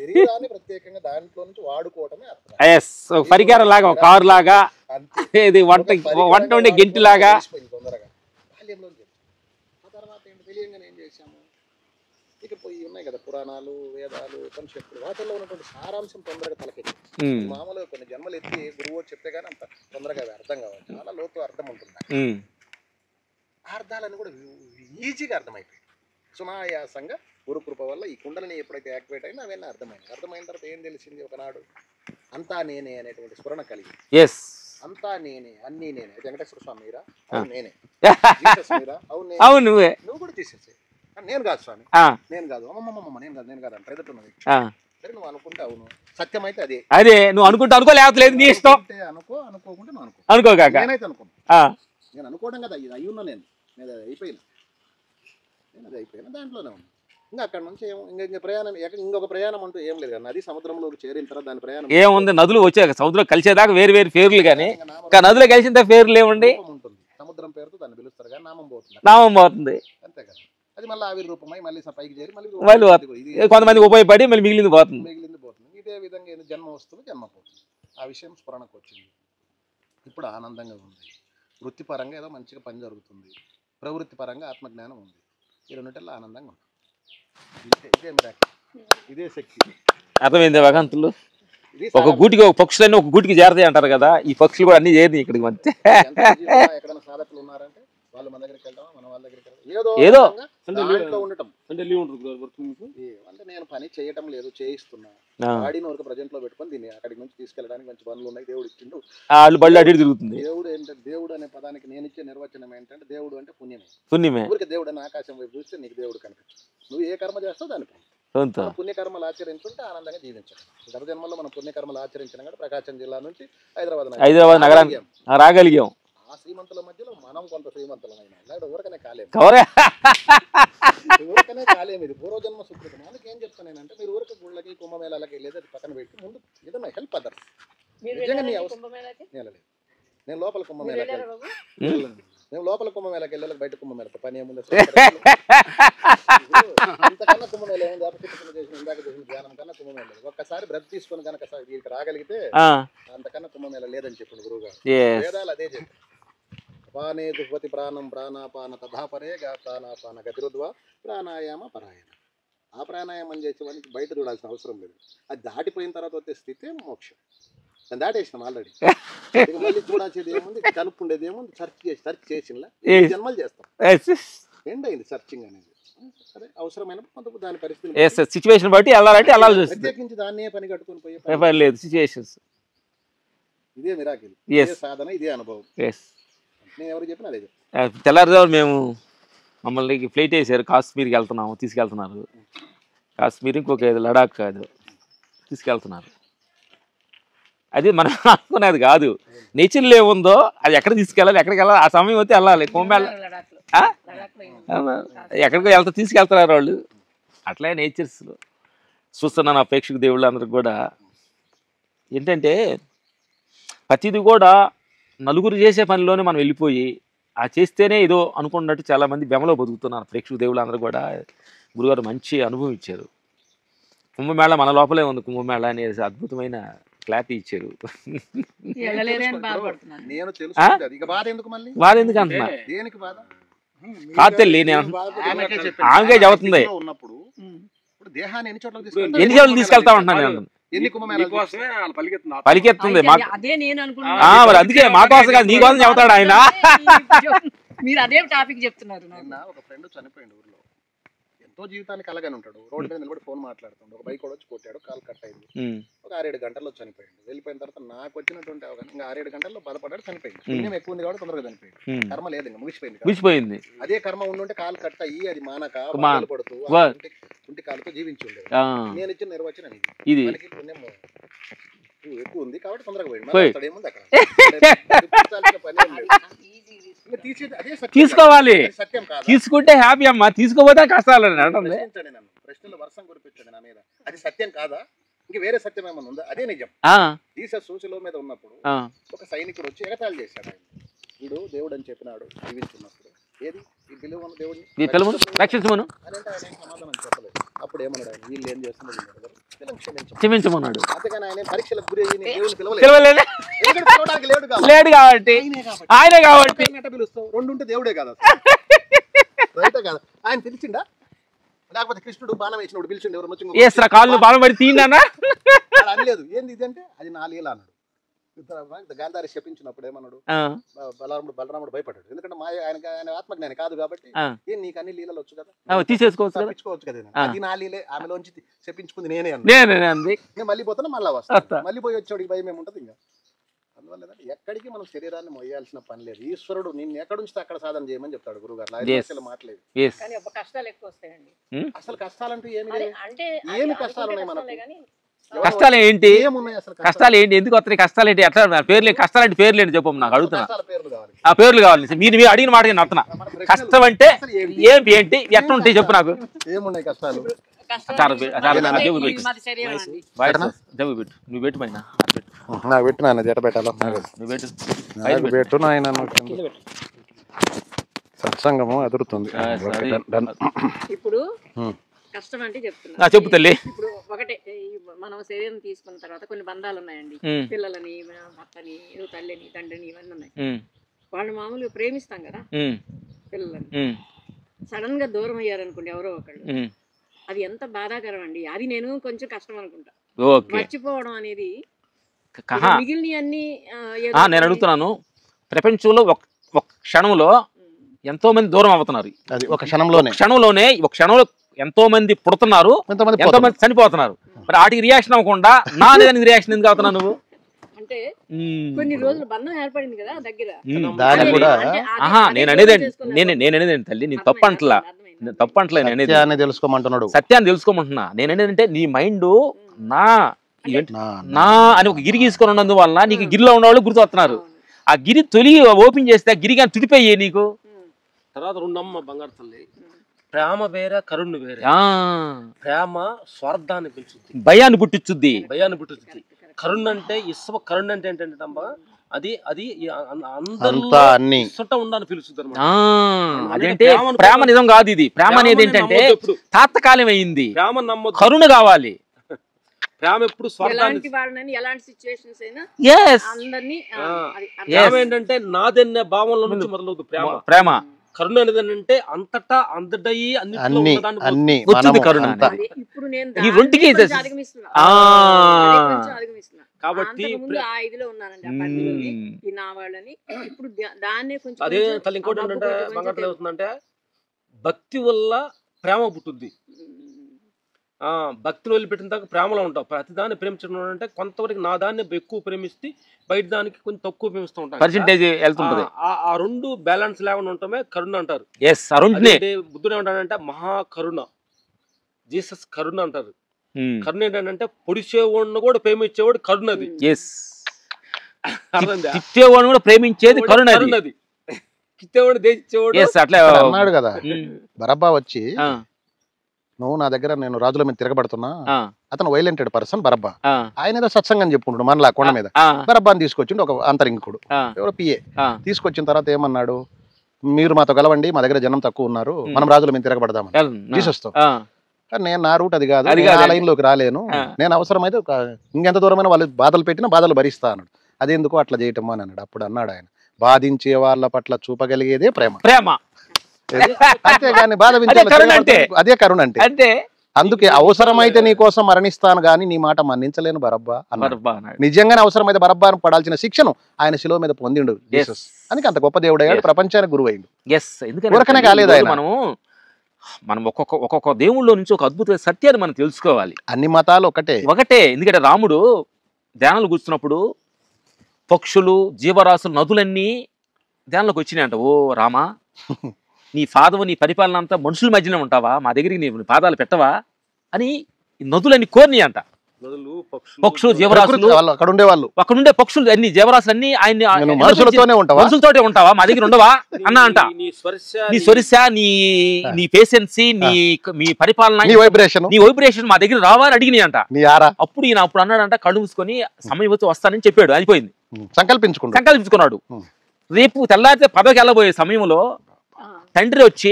శరీరాన్ని ప్రత్యేకంగా దాంట్లో నుంచి వాడుకోవటమే అర్థం. పరికరం లాగా, కారు లాగా, వంట ఉండే గింటి లాగా తొందరగా బాల్యంలో. ఆ తర్వాత ఏంటి తెలియంగానే ఏం చేశాము, ఇక పోయి ఉన్నాయి కదా పురాణాలు, వేదాలు, ఉపనిషత్తులు, వాటిల్లో ఉన్నటువంటి సారాంశం తొందరగా తలకెత్తి. మామూలుగా కొన్ని జన్మలు ఎత్తి గురువు చెప్తే కానీ అంత తొందరగా అవి అర్థం కావాలి, చాలా లోతు అర్థం ఉంటుంది. ఆ అర్థాలను కూడా ఈజీగా అర్థమైపోయాయి. సునాయాసంగా గురుకృప వల్ల ఈ కుండలని ఎప్పుడైతే యాక్టివేట్ అయినా అవన్నీ అర్థమైన తర్వాత ఏం తెలిసింది, ఒకనాడు అంతా నేనే అనేటువంటి స్ఫురణ కలిగింది. అంతా నేనే, అన్నీ నేనే. వెంకటేశ్వర స్వామి మీరా? నేనే. అవును నువ్వే. నువ్వు కూడా తీసేసే. నేను కాదు స్వామి, నేను కాదు, అమ్మమ్మ నేను కాదు, నేను కాదు అంట ఎదుర్కొన్నది. సరే నువ్వు అనుకుంటే అవును, సత్యం అయితే అదే. అదే నువ్వు అనుకుంటే అనుకో, లేకపోతే నీ ఇష్టం. అనుకో, అనుకోకుంటే నువ్వు అనుకో. అనుకోక నేనైతే అనుకున్నా. నేను అనుకోవడం కదా, ఇది అయ్యి ఉన్నా నేను అది అయిపోయినా, నేను అది అయిపోయినా దాంట్లోనే ఉన్నా. ఇంకా అక్కడ నుంచి ఇంకా ప్రయాణం, ఇంకొక ప్రయాణం అంటూ ఏం లేదు. నది సముద్రంలోకి చేరిన తర్వాత దాని ప్రయాణం ఏముంది, నదులు వచ్చాక సముద్రం కలిసేదాకా వేరు వేరు పేర్లు, కానీ నదులు కలిసిన పేర్లు ఏముండి ఉంటుంది. సముద్రం పేరుతో దాన్ని పిలుస్తారు కానీ నామం పోతుంది అంతే కదా. అది మళ్ళీ ఆవిరి రూపమై మళ్ళీ పైకి చేరి మళ్ళీ కొంతమంది ఉపయోగపడి మళ్ళీ మిగిలింది పోతుంది. ఇదే విధంగా జన్మ వస్తుంది, జన్మ పోతుంది. ఆ విషయం స్ఫురణకు వచ్చింది. ఇప్పుడు ఆనందంగా ఉంది. వృత్తిపరంగా ఏదో మంచిగా పని జరుగుతుంది, ప్రవృత్తి పరంగా ఆత్మజ్ఞానం ఉంది. ఈ రెండింటిలో ఆనందంగా ఉంది. ఇదే శక్తి. అర్థమైంది భగవంతులు. ఒక గూటికి ఒక పక్షులన్నీ ఒక గూటికి చేరతాయి అంటారు కదా, ఈ పక్షులు కూడా అన్ని చేరి ఇక్కడికి మధ్య. ఎక్కడైనా సాధకులు ఉన్నారంటే వాళ్ళు మన దగ్గరికి వెళ్తాం, మన వాళ్ళ దగ్గరికి ఏదో ఉండటం అంటే నేను పని చేయటం లేదు, చేయిస్తున్నా. గాడిని వరకు ప్రజెంట్ లో పెట్టుకొని దీన్ని అక్కడికి నుంచి తీసుకెళ్ళడానికి మంచి పనులు ఉన్నాయి, దేవుడు ఇచ్చిండు, బళ్ళు అటు తిరుగుతుంది. దేవుడు ఏంటంటే, దేవుడు అనే పదానికి నేను ఇచ్చే నిర్వచనం ఏంటంటే, దేవుడు అంటే పుణ్యమే. ఊరికి దేవుడు అని ఆకాశం వైపు చూస్తే నీకు దేవుడు కనిపించు. నువ్వు ఏ కర్మ చేస్తావు దాని పుణ్యకర్మలు ఆచరించుంటే ఆనందంగా జీవించాలి. గత జన్మలో మనం పుణ్యకర్మలు ఆచరించిన కూడా ప్రకాశం జిల్లా నుంచి హైదరాబాద్ నగరానికి రాగలిగాం. ఆ శ్రీమంతుల మధ్యలో మనం కొంత శ్రీమంతులమైనా లేదా ఊరకనే కాలేము. ఇది పూర్వజన్మ సుకృతం. అందుకే ఏం చెప్తాను నేనంటే, మీరు ఊరికి గుళ్ళకి కుంభమేళాలకి వెళ్ళేది అది పక్కన పెట్టి ముందు ఏదైనా హెల్ప్ అదర్స్. నిజంగా నీ అవసరం నేను లోపల కుంభమేళకి మేము లోపల కుంభమేళకి వెళ్ళాలి, బయట కుంభమేళకి పని ఏముంది. అంతకన్నా కుంభమేళ ఏముంది, చేసిన ఇందాక చేసిన ధ్యానం కన్నా కుంభమేళ లేదు. ఒక్కసారి బ్రత్ తీసుకొని కనుక వీరికి రాగలిగితే అంతకన్నా కుంభమేళ లేదని చెప్పింది గురువు గారు. వేదాలు అదే చెప్పారు. పానే దుహ్వతి ప్రాణం ప్రాణాపాన తథాపరేగా ప్రాణాపాన గతిరుద్వా ప్రాణాయామ పరాయణ. ఆ ప్రాణాయామం చేసేవానికి బయట చూడాల్సిన అవసరం లేదు. అది దాటిపోయిన తర్వాత వచ్చే స్థితి మోక్షం. దాన్ని దాటేసినాం ఆల్రెడీ. మళ్ళీ చూడాల్సేది ఏముంది, కనుక్కుండేది ఏముంది, సెర్చ్ చేసినలా జన్మలు చేస్తాం. ఎండ్ అయింది సర్చింగ్ అనేది. సరే అవసరమైన కొంత దాని పరిస్థితి సిచ్యువేషన్ బట్టి వెళ్ళాలంటే వెళ్ళాలి. ప్రత్యేకించి దాన్నే పని కట్టుకుని పోయే లేదు సిచ్యువేషన్స్. ఇదే మిరాకిల్, ఇదే సాధన, ఇదే అనుభవం. నేను ఎవరు చెప్పిన అదే చెప్తాను. తెల్లారుజాము మేము మమ్మల్ని ఫ్లైట్ వేసారు, కాశ్మీర్కి వెళ్తున్నాము, తీసుకెళ్తున్నారు. కాశ్మీర్ ఇంకొక లడాక్ కాదు తీసుకెళ్తున్నారు. అది మనం అనుకునేది కాదు. నేచర్లో ఏముందో అది ఎక్కడ తీసుకెళ్ళాలి, ఎక్కడికి వెళ్ళాలి, ఆ సమయం వస్తే వెళ్ళాలి. కుంభమేళ ఎక్కడికో వెళ్తా తీసుకెళ్తున్నారు వాళ్ళు. అట్లే నేచర్స్లో చూస్తున్నాను. ఆ ప్రేక్షక దేవుళ్ళు అందరికి కూడా ఏంటంటే, ప్రతిది కూడా నలుగురు చేసే పనిలోనే మనం వెళ్ళిపోయి ఆ చేస్తేనే ఏదో అనుకున్నట్టు చాలామంది బెమలో బతుకుతున్నారు. ప్రేక్షక దేవుళ్ళు అందరూ కూడా గురుగారు మంచి అనుభవం ఇచ్చారు. కుంభమేళ మన లోపలే ఉంది. కుంభమేళ అనేది అద్భుతమైన క్లారిటీ ఇచ్చారు. బాధ ఎందుకు అంటున్నా కాదు తల్లి, నేను ఆమెకే చెబుతుంది. ఎన్ని చోట్ల తీసుకెళ్తా ఉంటున్నాను నేను, పలికెత్తుంది మాకు. మరి అందుకే మా కోసం కాదు, నీ కోసం చెబుతాడు ఆయన. మీరు అదే టాపిక్ చెప్తున్నారు. ఒక ఫ్రెండ్ చనిపోయింది ఊర్లో, ఎంతో జీవితానికి అలాగని ఉంటాడు. రోడ్డు మీద నిలబడి ఫోన్ మాట్లాడుతుండే, ఒక బైక్ వచ్చి కొట్టాడు, కాలు కట్ అయింది. ఒక 6-7 గంటల్లో చనిపోయాడు. వెళ్ళిపోయిన తర్వాత నాకు వచ్చినటువంటి అవగాహన, ఇంకా 6-7 గంటల్లో బాధపడ్డాడు, చనిపోయింది. పుణ్యం ఎక్కువ ఉంది కాబట్టి తొందరగా చనిపోయింది. కర్మ లేదు, ఇంకా ముగిసిపోయింది. అదే కర్మ ఉండుంటే కాలు కట్ అయ్యి అది మానక పడుతూ ఉంటి కాలుతో జీవించి ఉండేది. నేను ఇచ్చిన నిర్వచనం ఇది. పుణ్యం ఎక్కువ ఉంది కాబట్టి తొందరగా పోయింది. ఏముంది అక్కడ తీసుకోవాలి, తీసుకుంటే హ్యాపీ అమ్మా, తీసుకోపోతే కష్టాలు. ప్రశ్నలు వర్షం కురిపించండి నా మీద, అది సత్యం కాదా? ఇంక వేరే సత్యం ఏమన్నా ఉందా? అదే నిజం. జీసస్ సూచలో మీద ఉన్నప్పుడు ఒక సైనికుడు వచ్చి ఎగతాళి చేశాడు. ఆయన వీడు దేవుడు అని చెప్పినాడు జీవిస్తున్నప్పుడు, ఏది ఈ పిలువ దేవుడిని రక్షించమను అని అంటే ఆయన సమాధానం చెప్పలేదు. అప్పుడు ఏమన్నాడు ఆయన, వీళ్ళు ఏం చేస్తున్నారు క్షమించమన్నాడు. అంతేగాని ఆయన పరీక్షలకు గురి అయ్యి దేవుడిని పిలవలేదు కాబట్టి ఆయనే కాబట్టి పిలుస్తావు. రెండు ఉంటే దేవుడే కాదు, రైతే కాదు. ఆయన పిలిచిండా? లేకపోతే కృష్ణుడు బాణం వేసినప్పుడు పిలిచిండు, ఎవరు వచ్చి కాళ్ళు బాణం పడి తీయనా అనలేదు. ఏంది ఇది అంటే, అది నా లీల అన్నాడు. గాంధారి శపించినప్పుడు ఏమన్నాడు, బలరాముడు భయపడ్డాడు. ఎందుకంటే ఆయన ఆత్మజ్ఞాని కాదు కాబట్టి, ఏం నీకు అన్ని లీలలు వచ్చు కదా, తీసేసుకోవచ్చు కదా, అది నా లీలే, ఆమెలోంచి శపించుకుంది నేనే అన్నాను. నేను మళ్ళీ పోతాను, మళ్ళీ వస్తాను. మళ్ళీ పోయి వచ్చేవాడికి భయం ఏముంటది ఇంకా. ఎక్కడికి మనం శరీరాన్ని మొయ్యాల్సిన పని లేదు. ఈశ్వరుడు నిన్ను ఎక్కడ ఉంచితే అక్కడ సాధన చేయమని చెప్తాడు గురుగారు. మాట్లేదు కానీ కష్టాలు ఎక్కువ వస్తాయండి. అసలు కష్టాలంటూ ఏమి అంటే ఏమి కష్టాలు ఉన్నాయి మనకు? కష్టాలు ఏంటి? కష్టాలు ఏంటి? ఎందుకు వస్తాయి కష్టాలు ఏంటి? ఎట్లా పేర్లు కష్టాలంటే పేర్లు ఏంటి చెప్పు నాకు అడుగుతున్నా. ఆ పేర్లు కావాలి. మీరు అడిగిన మాట నేను అడుగుతున్నా. కష్టం అంటే ఏంటి ఏంటి ఎట్లా ఉంటాయి చెప్పు నాకు. ఏమున్నాయి కష్టాలు? నువ్వు పెట్టు పైన నాకు పెట్టు నాయన, జట పెట్టాలా? నువ్వు పెట్టు నాయన. సత్సంగము ఎదురుతుంది. ఇప్పుడు కష్టం అంటే చెప్తున్నా. చెప్పు తల్లి. ఇప్పుడు ఒకటే మనం శరీరం తీసుకున్న తర్వాత కొన్ని బంధాలు ఉన్నాయండి. పిల్లలని, భర్తని, తల్లిని, తండ్రిని, ఇవన్నీ ఉన్నాయి. వాళ్ళు మామూలుగా ప్రేమిస్తాం కదా పిల్లలని. సడన్ గా దూరం అయ్యారనుకోండి ఎవరో ఒకళ్ళు, అది ఎంత బాధాకరం అండి. అది నేను కొంచెం కష్టం అనుకుంటా. మర్చిపోవడం అనేది. మిగిలిన అన్ని నేను అడుగుతున్నాను, ప్రపంచంలో ఒక క్షణంలో ఎంతో మంది దూరం అవుతున్నారు. అది ఒక క్షణంలోనే ఒక క్షణంలో ఎంతో మంది పుడుతున్నారు, ఎంతో మంది చనిపోతున్నారు. మరి వాటికి రియాక్షన్ అవ్వకుండా నా దానికి రియాక్షన్ ఎందుకు అవుతున్నావు నువ్వు? అంటే కొన్ని రోజులు బంధం ఏర్పడింది కదా దగ్గర. నేను అనేది తల్లి, నేను తప్పు అంటలా, తెలుసుకోమంటున్నాడు. సత్యాన్ని తెలుసుకోమంటున్నా. నేనేంటంటే నీ మైండ్ నా అని ఒక గిరి గీసుకొని ఉన్నందువల్ల నీకు గిరిలో ఉన్నవాళ్ళు గుర్తు వస్తున్నారు. ఆ గిరి తొలి ఓపెన్ చేస్తే గిరి కానీ తుడిపోయే నీకు. తర్వాత రెండమ్మ బంగారు తల్లి, ప్రేమ వేరే కరుణ్ వేరే. ప్రేమ స్వార్థాన్ని పెంచుద్ది, భయాన్ని పుట్టించుద్ది. కరుణ్ అంటే కరుణ్ అంటే ఏంటంటే అది అది అందరూ ఉండాలని పిలుస్తుంది. అదేంటే ప్రేమ నిజం కాదు. ఇది ప్రేమ అనేది ఏంటంటే తాత్కాలం అయింది. ప్రేమ నమ్మొద్దు, కరుణ కావాలి. ప్రేమ ఎప్పుడు స్వార్థాన్ని. ప్రేమ ఏంటంటే నాదన్నే భావంలో నుంచి మొదలవుతుంది ప్రేమ. కరుణ అనేది ఏంటంటే అంతటా అందడయి అన్ని కరుణ. ఈ రెండుకి కాబట్టి అదే తల్లి. ఇంకోటి ఏంటంటే బంగారు అవుతుందంటే భక్తి వల్ల ప్రేమ పుట్టుద్ది. భక్తిని వదిలిపెట్టిన దాకా ప్రేమలో ఉంటావు. ప్రతి దాన్ని ప్రేమించడం అంటే కొంతవరకు నా దాన్ని ఎక్కువ ప్రేమిస్తే బయట దానికి కొంచెం తక్కువ ప్రేమిస్తూ ఉంటాం. ఆ రెండు బ్యాలెన్స్ లేకుండా ఉంటామే కరుణ అంటారు. బుద్ధుడు ఏమంటాడంటే మహాకరుణ, జీసస్ కరుణ అంటారు. కరుణ ఏంటంటే పొడిచేవాడిని కూడా ప్రేమించేవాడు కరుణది. తిట్టేవాడిని కూడా ప్రేమించేది కరుణది. కిట్టేవాడు దేశించేవాడు. అట్లా అన్నాడు కదా బరబ్బా వచ్చి, నువ్వు నా దగ్గర నేను రాజుల మీద తిరగబడుతున్నా. అతను వైలెంటెడ్ పర్సన్ బరబ్బా. ఆయన ఏదో సత్సంగం చెప్పుకుంటాడు మనలా కొండ మీద. బరబ్బాని తీసుకొచ్చిండు ఒక అంతరింకుడు, ఎవరో పిఏ. తీసుకొచ్చిన తర్వాత ఏమన్నాడు, మీరు మాతో గెలవండి, మా దగ్గర జనం తక్కువ ఉన్నారు, మనం రాజుల మీద తిరగబడదామని జీసస్తో. నేను నా రూట్ అది కాదు, ఆ లైన్ లోకి రాలేను, నేను అవసరమైతే ఇంకెంత దూరమైన వాళ్ళు బాధలు పెట్టినా బాధలు భరిస్తా అన్నాడు. అదెందుకు అట్లా చేయటం అని అన్నాడు. అప్పుడు అన్నాడు ఆయన, బాధించే వాళ్ళ పట్ల చూపగలిగేదే ప్రేమ. అంతేగాని బాధ అదే కరుణ అంటే. అందుకే అవసరమైతే నీ కోసం మరణిస్తాను గాని నీ మాట మన్నించలేను బరబ్బా అన్నాడు. నిజంగానే అవసరమైతే బరబ్బాను పడాల్సిన శిక్షను ఆయన శిలువ మీద పొందిండు జీసస్. అందుకే అంత గొప్ప దేవుడు అయ్యాడు, ప్రపంచానికి గురువు అయ్యిండు. ఊరకనే కాలేదు ఆయన. మనం ఒక్కొక్క దేవుళ్ళలో నుంచి ఒక అద్భుత సత్యాన్ని మనం తెలుసుకోవాలి. అన్ని మతాలు ఒకటే. ఎందుకంటే రాముడు ధ్యానాలు కూర్చున్నప్పుడు పక్షులు, జీవరాశులు, నదులన్నీ ధ్యానంలోకి వచ్చినాయంట. ఓ రామా, నీ పాదము నీ పరిపాలన అంతా మనుషుల మధ్యనే ఉంటావా, మా దగ్గరికి నీ పాదాలు పెట్టవా అని నదులన్నీ కోరిని అంట. పక్షులు, జీవరాశులు, అక్కడుండే పక్షులు అన్ని జీవరాశులు అన్ని ఆయన మనుషులతోటే ఉంటావా, మా దగ్గర ఉండవా అన్న అంట. నీ స్వరిశ, నీ పేషెన్సీ, మీ పరిపాలన, నీ వైబ్రేషన్ మా దగ్గర రావా అని అడిగినాయి అంట. అప్పుడు ఈయన అప్పుడు అన్నాడంట, కళ్ళు మూసుకొని సమయం వచ్చి వస్తానని చెప్పాడు. అయిపోయింది, సంకల్పించుకున్నాడు. రేపు తెల్లారితే పదవికి వెళ్ళబోయే సమయంలో తండ్రి వచ్చి,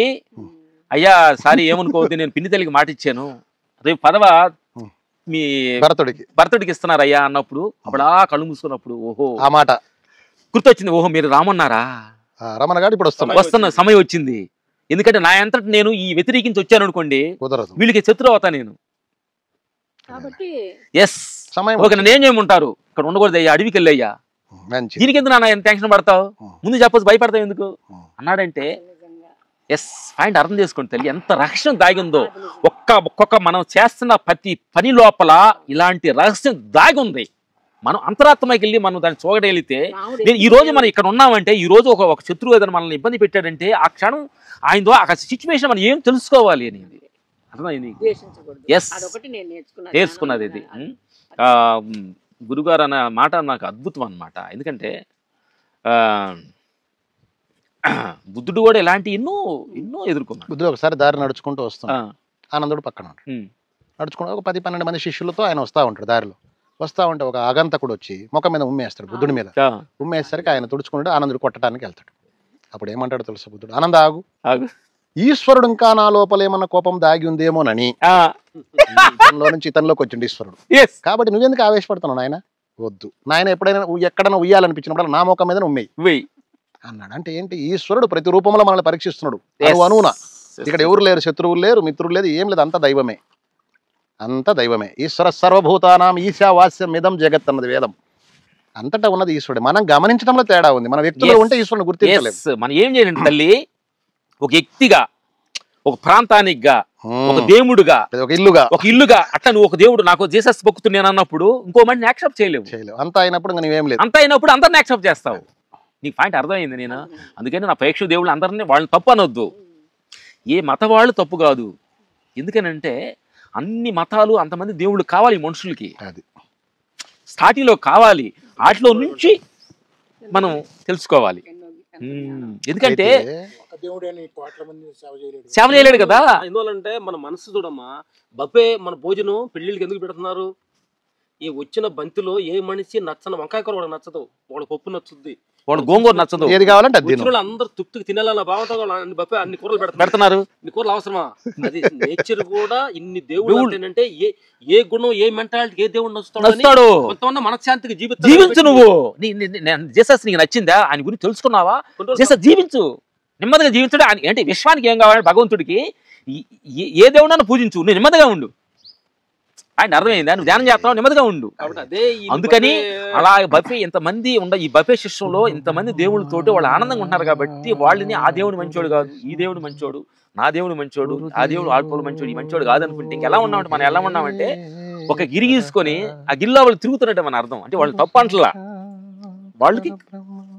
అయ్యా సారీ ఏమనుకోవద్దు, నేను పిన్ని తల్లికి మాట ఇచ్చాను, రేపు పదవ మీ భరతుడికి ఇస్తున్నారయ్యా అన్నప్పుడు అప్పుడు ఆ కళ్ళు మూసుకున్నప్పుడు ఓహో ఆ మాట గుర్తొచ్చింది. ఓహో మీరు రామన్నారా, రమణగాడు ఇప్పుడు వస్తున్న సమయం వచ్చింది. ఎందుకంటే నా అంతటి నేను ఈ వ్యతిరేకించి వచ్చాను అనుకోండి, వీళ్ళకి శత్రువు అవుతా నేను. ఓకే, నన్ను ఏం చేయమంటారు, ఇక్కడ ఉండకూడదు అయ్యా, అడవికి వెళ్ళయ్యా, దీనికి ఎందుకు నాన్న ఎంత టెన్షన్ పడతావు, ముందు చెప్పొచ్చు, భయపడతావు ఎందుకు అన్నాడంటే పాయింట్ అర్థం చేసుకోండి తల్లి, ఎంత రహస్యం దాగి ఉందో. ఒక్కొక్క మనం చేస్తున్న ప్రతి పని లోపల ఇలాంటి రహస్యం దాగి ఉంది. మనం అంతరాత్మకి వెళ్ళి మనం దాన్ని చూడగలిగితే నేను ఈ రోజు మనం ఇక్కడ ఉన్నామంటే ఈ రోజు ఒక శత్రువు ఏదైనా మనల్ని ఇబ్బంది పెట్టాడంటే ఆ క్షణం ఆయన ద్వారా ఆ సిచ్యువేషన్ మనం ఏం తెలుసుకోవాలి అనేది అర్థమైంది. ఎస్ నేర్చుకున్నది ఇది. గురుగారు అన్న మాట నాకు అద్భుతం అన్నమాట. ఎందుకంటే బుద్ధుడు కూడా ఇలాంటి ఎన్నో ఎదుర్కొన్నాడు. బుద్ధుడు ఒకసారి దారి నడుచుకుంటూ వస్తాడు, ఆనందుడు పక్కన ఉంటాడు. నడుచుకుంటూ ఒక 10-12 మంది శిష్యులతో ఆయన వస్తూ ఉంటాడు. దారిలో వస్తూ ఉంటే ఒక ఆగంతకుడు వచ్చి ముఖం మీద ఉమ్మేస్తాడు బుద్ధుడి మీద. ఉమ్మేసరికి ఆయన తుడుచుకుంటూ ఆనందుడు కొట్టడానికి వెళ్తాడు. అప్పుడు ఏమంటాడు తెలుసా బుద్ధుడు? ఆనంద ఆగు, ఈశ్వరుడు ఇంకా నా లోపల ఏమన్నా కోపం దాగి ఉందేమోనని. ఇతనిలో నుంచి ఇతనిలోకి వచ్చిండు ఈశ్వరుడు. కాబట్టి నువ్వెందుకు ఆవేశపడుతున్నావు నాయన? వద్దు నాయన, ఎప్పుడైనా ఎక్కడైనా ఉయ్యాలనిపించినప్పుడు నా ముఖం మీద ఉమ్మేయి అన్నాడు. అంటే ఏంటి? ఈశ్వరుడు ప్రతి రూపంలో మనల్ని పరీక్షిస్తున్నాడు. అనువున ఇక్కడ ఎవరు లేరు, శత్రువులు లేరు, మిత్రులు లేదు, ఏం లేదు, అంత దైవమే, అంత దైవమే. ఈశ్వర సర్వభూతానాం ఈశావాస్యం మిదం జగత్ అన్నది వేదం. అంతటా ఉన్నది ఈశ్వరుడు. మనం గమనించడంలో తేడా ఉంది. మన వ్యక్తిలో ఉంటే ఈశ్వరుని గుర్తించలేదు. మనం ఏం చేయాలంటే తల్లి, ఒక వ్యక్తిగా, ఒక ప్రాంతానికిగా, ఒక దేవుడుగా, ఒక ఇల్లుగా అట్లా నువ్వు ఒక దేవుడు నాకు జీసస్ మొక్కుతున్నాను అన్నప్పుడు ఇంకో మందిని యాక్సెప్ట్ చేయలేవు. అంత అయినప్పుడు నువ్వేం లేదు. అంత అయినప్పుడు అందరిని యాక్సెప్ట్ చేస్తావు. నీకు పాయింట్ అర్థమైంది. నేను అందుకని నా ప్రేక్షక దేవుళ్ళు అందరినీ వాళ్ళని తప్పు అనొద్దు. ఏ మత వాళ్ళు తప్పు కాదు. ఎందుకనంటే అన్ని మతాలు అంతమంది దేవుళ్ళు కావాలి మనుషులకి, స్టార్టింగ్లో కావాలి. వాటిలో నుంచి మనం తెలుసుకోవాలి. ఎందుకంటే సేవ చేయలేడు కదా. ఎందువల్లంటే మన మనసు చూడమ్మా, బఫే మన భోజనం పెళ్లిళ్ళకి ఎందుకు పెడుతున్నారు? ఈ వచ్చిన బంతిలో ఏ మనిషి నచ్చని వంకాయ కూర కూడా నచ్చదు, వాళ్ళ పప్పు నచ్చుద్ది, వాళ్ళ గోంగూర నచ్చదు, ఏది కావాలంటే అందరు తుక్తుకు తినాలన్న భావంతో బఫే అన్ని కూరలు పెడుతున్నారు. ఇన్ని కూరలు అవసరమా? అది నేచర్ కూడా. ఇన్ని దేవుడు ఏంటంటే ఏ గుణం, ఏ మెంటాలిటీ, ఏ దేవుడు నచ్చుతాడు, కొంతమంది మనశ్శాంతికి జీవించు. నువ్వు జీసస్ నీకు నచ్చిందా? ఆయన గురించి తెలుసుకున్నావా? జీసస్ జీవించు, నెమ్మదిగా జీవించడం. ఏంటి విశ్వానికి ఏం కావాలి? భగవంతుడికి ఏ దేవుడన్నా పూజించు, నువ్వు నెమ్మదిగా ఉండు. ఆయన అర్థమైందా? నువ్వు ధ్యానం చేస్తున్నావు, నెమ్మదిగా ఉండు. అందుకని అలా బఫే ఇంతమంది ఈ బఫే శిష్యంలో ఇంతమంది దేవుళ్ళతోటి వాళ్ళు ఆనందంగా ఉంటున్నారు కాబట్టి వాళ్ళని ఆ దేవుడు మంచోడు కాదు, ఈ దేవుడు మంచోడు, నా దేవుడు మంచోడు, ఆ దేవుడు ఆడుకోడు మంచోడు, ఈ మంచోడు కాదనుకుంటే ఇంకెలా ఉన్నామంటే మనం ఎలా ఉన్నామంటే ఒక గిరి గీసుకొని ఆ గిరిలో వాళ్ళు తిరుగుతున్నట్టు మన అర్థం. అంటే వాళ్ళు తప్పు అంటలా, వాళ్ళకి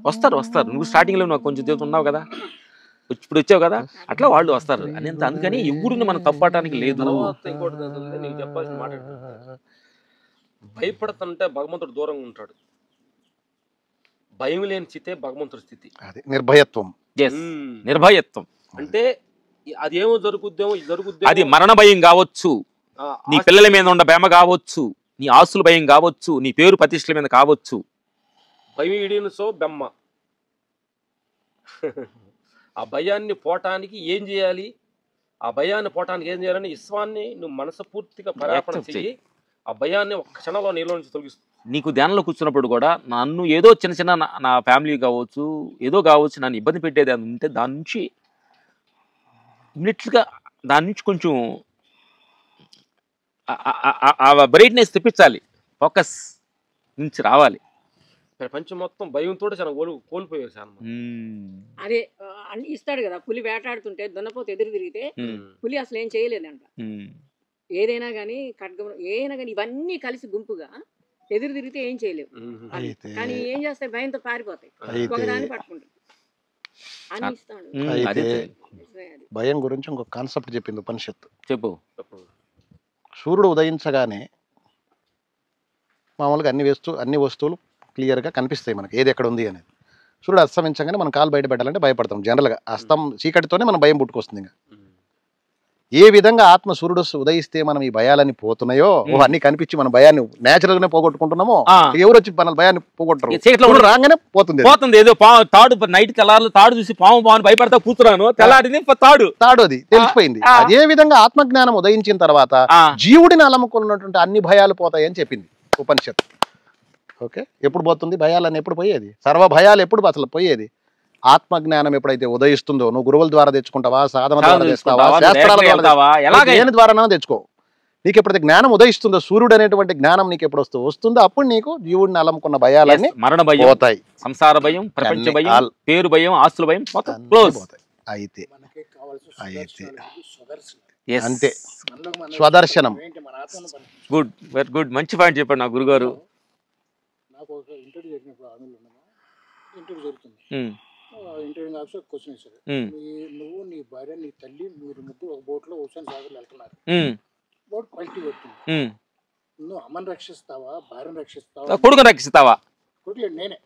వస్తారు. నువ్వు స్టార్టింగ్ లో నువ్వు కొంచెం దేవుడు ఉన్నావు కదా, ఇప్పుడు వచ్చావు కదా, అట్లా వాళ్ళు వస్తారు అని. అందుకని ఎవరిని మనం తప్పటానికి లేదు. నీకు చెప్పాల్సిన మాట, భయపడతంటే భగవంతుడు దూరంగా ఉంటాడు. భయం లేని స్థితే భగవంతుడి స్థితి. నిర్భయత్వం. నిర్భయత్వం అంటే అదేమో జరుగుద్దేమో, అది మరణ భయం కావచ్చు, నీ పిల్లల మీద ఉన్న భయం కావచ్చు, నీ ఆస్తుల భయం కావచ్చు, నీ పేరు ప్రతిష్టల మీద కావచ్చు. భయం ఇడినసో బెమ్మ. ఆ భయాన్ని పోవటానికి ఏం చేయాలి? ఆ భయాన్ని పోవటానికి ఏం చేయాలని విశ్వాన్ని నువ్వు మనస్ఫూర్తిగా పరాపణ చెయ్యి. ఆ భయాన్ని ఒక్క క్షణంలో నీలో నుంచి తొలగిస్తుంది. నీకు ధ్యానంలో కూర్చున్నప్పుడు కూడా నన్ను ఏదో చిన్న నా ఫ్యామిలీ కావచ్చు, ఏదో కావచ్చు, నన్ను ఇబ్బంది పెట్టేది అని ఉంటే దాని నుంచి ఇమ్మీడియట్గా దాని నుంచి కొంచెం బ్రైట్నెస్ తెప్పించాలి, ఫోకస్ నుంచి రావాలి. ప్రపంచం మొత్తం భయంతో చాలా కోల్పోయారు చాలా. అదే ఇస్తాడు కదా, పులి వేటాడుతుంటే దున్నపోతే ఎదురు తిరిగితే పులి అసలు ఏం చేయలేదంట. ఏదైనా కానీ ఖడ్గం ఏదైనా కానీ ఇవన్నీ కలిసి గుంపుగా ఎదురు తిరిగితే ఏం చేయలేవు. కానీ ఏం చేస్తాయి? భయంతో పారిపోతాయి, ఒకదాన్ని పట్టుకుంటాయి అని ఇస్తాడు. భయం గురించి ఇంకొక కాన్సెప్ట్ చెప్పింది ఉపనిషత్తు. చెప్పు. సూర్యుడు ఉదయించగానే మామూలుగా అన్ని వస్తువులు క్లియర్గా కనిపిస్తాయి మనకి, ఏది ఎక్కడ ఉంది అనేది. సూర్యుడు అస్తమించగానే మనం కాలు బయట పెట్టాలంటే భయపడతాం జనరల్గా. చీకటితోనే మనం భయం పుట్టుకొస్తుంది. ఇంకా ఏ విధంగా ఆత్మ సూర్యుడు ఉదయిస్తే మనం ఈ భయాలన్నీ పోతున్నాయో, అన్ని కనిపించి మన భయాన్ని నేచురల్ గానే పోగొట్టుకుంటున్నామో, ఎవరు వచ్చి మన భయాన్ని పోగొట్టరు, రాగానే పోతుంది. ఏదో తాడు నైట్ కలర్లు తాడు చూసి పాము భయపడతా కూర్చున్నాను, తెల్లాడింది తాడు అది తెలిసిపోయింది. అదే విధంగా ఆత్మజ్ఞానం ఉదయించిన తర్వాత జీవుడిని అలముకున్నటువంటి అన్ని భయాలు పోతాయని చెప్పింది ఉపనిషత్తు. ఓకే, ఎప్పుడు పోతుంది భయాలని? ఎప్పుడు పోయేది? సర్వ భయాలు ఎప్పుడు అసలు పోయేది? ఆత్మజ్ఞానం ఎప్పుడైతే ఉదయిస్తుందో, నువ్వు గురువుల ద్వారా తెచ్చుకుంటావా, సాధన ద్వారా తెచ్చుకోవా, శాస్త్రాల ద్వారా, దేని ద్వారా తెచ్చుకో, నీకు ఎప్పుడైతే జ్ఞానం ఉదయిస్తుందో, సూర్యుడు అనేటువంటి జ్ఞానం నీకు ఎప్పుడు వస్తుందో అప్పుడు నీకు జీవుడిని అలముకున్న భయాలన్నీ మరణ భయం పోతాయి, సంసార భయం, ప్రపంచ భయం, పేరు భయం, ఆస్తుల భయం పోతాయి. అయితే అంతే స్వదర్శనం. గుడ్, వెరీ గుడ్, మంచి పాయింట్ చెప్పాడు నా గురుగారు. జరిగినప్పుడు ఆమెలో ఉన్నామా ఇంటర్వ్యూ జరుగుతుంది. ఇంటర్వ్యూ ఆఫీసర్ క్వశ్చన్ వేశారు, నువ్వు నీ భార్య నీ తల్లి మీరు ముగ్గురు ఒక బోట్లో హుస్సేన్ సాగర్ వెళ్తున్నారు, బోట్ క్వాలిటీ పెడుతుంది, నువ్వు అమ్మని రక్షిస్తావా భార్యను రక్షిస్తావా కొడుకుని రక్షిస్తావా? నేనే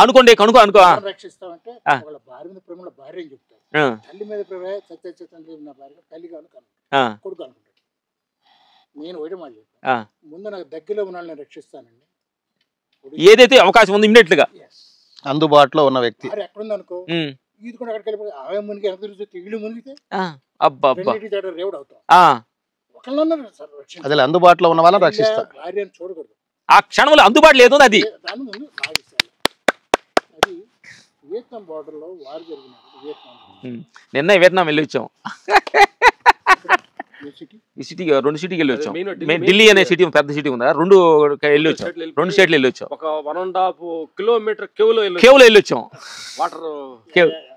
అనుకోండి అనుకో రక్షిస్తావంటే వాళ్ళ భార్య మీద ప్రేమ భార్య అని చెప్తారు, తల్లి మీద ప్రేమ సత్యతండ్రి నా భార్య తల్లిగా అనుకున్నాను కొడుకు అనుకుంటాడు. నేను ఒకటి మాట చెప్పాను, ముందు నాకు దగ్గరలో ఉన్న నేను రక్షిస్తానండి, ఏదైతే అవకాశం ఉంది ఇమ్మీడియట్ గా అందుబాటులో ఉన్న వ్యక్తి ఎక్కడుంది అనుకో ఈదుకుంటే అక్కడికి వెళ్ళిపోయి ఆమె మునిగి వెనక తిరిగితే ఇల్లు మునిగితే రేవుడు అవుతాం. ఒకళ్ళు సార్ అదే అందుబాటులో ఉన్న వాళ్ళని రక్షిస్తా, భార్యను చూడకూడదు, ఆ క్షణంలో అందుబాటులో ఏదో అది దాని ముందు అది వియత్నాం బార్డర్ లో వారు జరిగినప్పుడు నిన్న వియత్నాం వెళ్ళి వచ్చాం. ఈ సిటీకి 2 సిటీకి వెళ్ళి వచ్చాం. ఢిల్లీ అనే సిటీ పెద్ద సిటీ ఉందా, 2 వెళ్ళి వచ్చాం, 2 స్టేట్లు వెళ్ళి వచ్చాం. ఒక 1.5 కిలోమీటర్ కేవ్లో వెళ్ళి వచ్చాం. వాటర్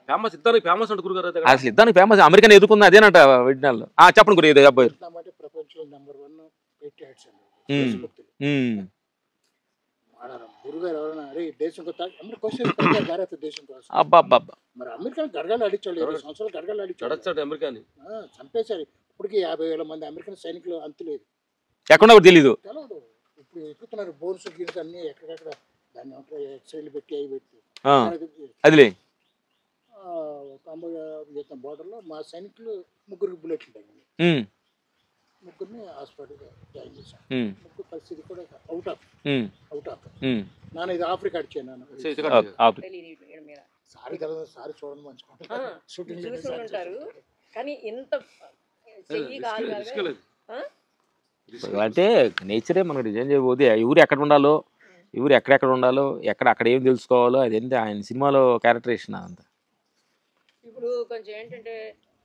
ఫేమస్, ఇద్దరికి ఫేమస్ అంటే గురుగారు. అసలు ఇద్దరికి ఫేమస్, అమెరికన్ ఎదుర్కొంది అదేనంట విజ్ఞానాలు. చెప్పండి గురు, ఇది అబ్బాయి ప్రపంచంలో నెంబర్ 1 పెట్టాడు. గురుగారు ఎవరైనా అరే దేశం దేశం కోసం మరి అమెరికా గడగలు ఆడించాడు, 20 సంవత్సరాలు గడగలు ఆడించాడు అమెరికాని చంపేశారు. ఇప్పటికి 50,000 మంది అమెరికన్ సైనికులు అంతులేదు, ఎక్కడ తెలీదు. ఇప్పుడు ఎక్కుతున్నారు బోన్స్ గీన్స్ అన్ని ఎక్కడెక్కడ దాన్ని ఎక్సైల్ పెట్టి అవి పెట్టి అదిలే. వియత్నాం బార్డర్ లో మా సైనికులు 3 బుల్లెట్లు తగ్గింది, 3 హాస్పిటల్ జాయిన్ చేశాను. 3 పరిస్థితి కూడా అవుట్ ఆఫ్ నాన్న ఇది ఆఫ్రికా అడిచాను సారీ కదా, సారీ చూడండి మంచిగా షూటింగ్ కానీ ఇంత అంటే నేచరే మనకు డిజైన్ చేయబోతే ఎవరు ఎక్కడ ఉండాలో, ఎవరు ఎక్కడెక్కడ ఉండాలో, అక్కడ ఏం తెలుసుకోవాలో అదేంటి ఆయన సినిమాలో క్యారెక్టరేషన్ అంతా. ఇప్పుడు కొంచెం ఏంటంటే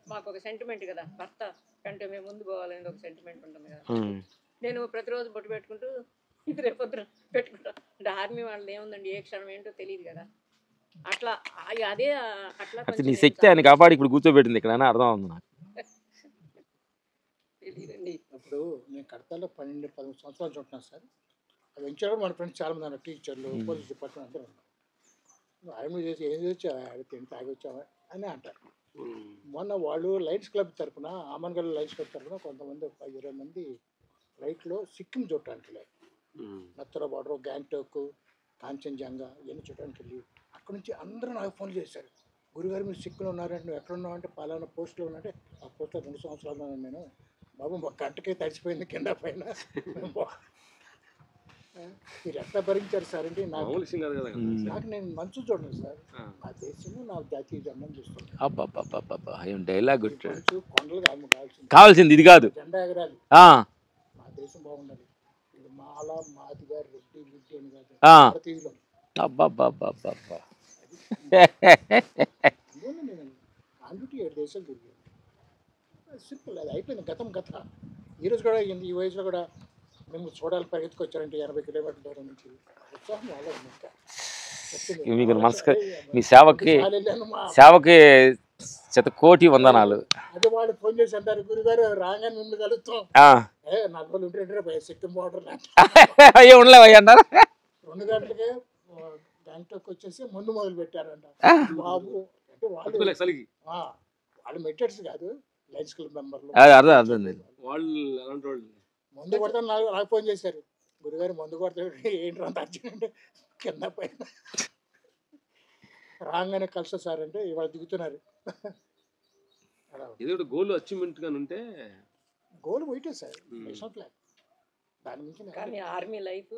మాకు ఒక సెంటిమెంట్ కదా, భర్త కంటే మేము ముందు పోవాలని ఒక సెంటిమెంట్ ఉంటుంది కదా. నేను ప్రతిరోజు బొట్టు పెట్టుకుంటూ ఇది రేపొద్దున పెట్టుకుంటా అంటే ఆర్మీ వాళ్ళది ఏముందండి ఏ క్షణం ఏంటో తెలియదు కదా, అట్లా అదే అట్లా నీ శక్తి ఆయన కాపాడి ఇప్పుడు కూర్చోబెట్టింది ఇక్కడ అర్థం అవుతుంది నాకు. ఇప్పుడు నేను కడతాలో 12-13 సంవత్సరాలు ఉంటున్నాను సార్. అది వెంచర్ కూడా మన ఫ్రెండ్స్ చాలా మంది ఉన్నారు, టీచర్లు పోలీస్ డిపార్ట్మెంట్ అందరూ ఉన్నారు. ఆర్మీ చేసి ఏం వచ్చావా తాగి వచ్చావా అని అంటారు. మొన్న వాళ్ళు లైన్స్ క్లబ్ తరఫున ఆమన్గల్ లైన్స్ క్లబ్ తరఫున కొంతమంది 20 మంది ఫ్లైట్లో సిక్కిం చూడటానికి వెళ్ళారు. నత్తర బార్డర్, గ్యాంగ్టాక్, కాంచన్జంగా ఇవన్నీ చూడటానికి వెళ్ళి అక్కడ నుంచి అందరూ నాకు ఫోన్ చేశారు, గురుగారు మీరు సిక్కింలో ఉన్నారంటే నువ్వు ఎక్కడ ఉన్నావు అంటే పలానా పోస్ట్లో ఉన్నట్టే ఆ పోస్ట్లో 2 సంవత్సరాలు ఉన్నాను నేను బాబు, ఒక గంటకే తడిచిపోయింది కింద పైన, మీరు ఎట్లా భరించారు సార్ అంటే నాకు నేను మంచు చూడండి సార్, నా దేశము నా జాతీయ జెండాను చూస్తాను. డైలాగ్ కొండలు కావాల్సింది ఇది కాదు, జెండా ఎగరాలి, మా దేశం బాగుండాలి. ఇది మాల మాది గారు రెడ్డి గిడ్డి అని కాదు, ప్రతిదిలో నేను ఆంటీ 7 దేశాలు తిరిగాను. సింపుల్, అది అయిపోయింది గత. ఈరోజు కూడా ఈ వయసులో కూడా మేము చూడాలి పరిగెత్తుకొచ్చారంటే 80 కిలోమీటర్ల దూరం నుంచి ఉత్సాహం వాళ్ళ మీకు మనసు మీ సేవకి 1,000,000 వందనాలు. అదే వాళ్ళు ఫోన్ చేసి అంటారు, గురుగారు రాగానే మిమ్మల్ని కలుస్తాం, 4 రోజులు ఉంటే సిక్కిం బార్డర్ ఉండలేవయ్య అన్నారు. 2 గంటలకే గ్యాంగ్టాక్ వచ్చేసి ముందు మొదలు పెట్టారంట బాబు. అంటే వాళ్ళు మెట్టర్స్ కాదు, లైన్స్ క్లబ్ మెంబర్లు. ముందు కొడతాను నాకు ఫోన్ చేశారు, గురుగారు ముందు కొడతాడు ఏంటి అంత అర్జెంట్ అంటే కింద పైన రాగానే కలిసి సార్ అంటే ఇవాళ దిగుతున్నారు. ఏదో గోల్ అచీవ్మెంట్ గా ఉంటే గోల్ పోయిటే సార్ నేషనల్ ఫ్లాగ్ దాని మించి. కానీ ఆర్మీ లైఫ్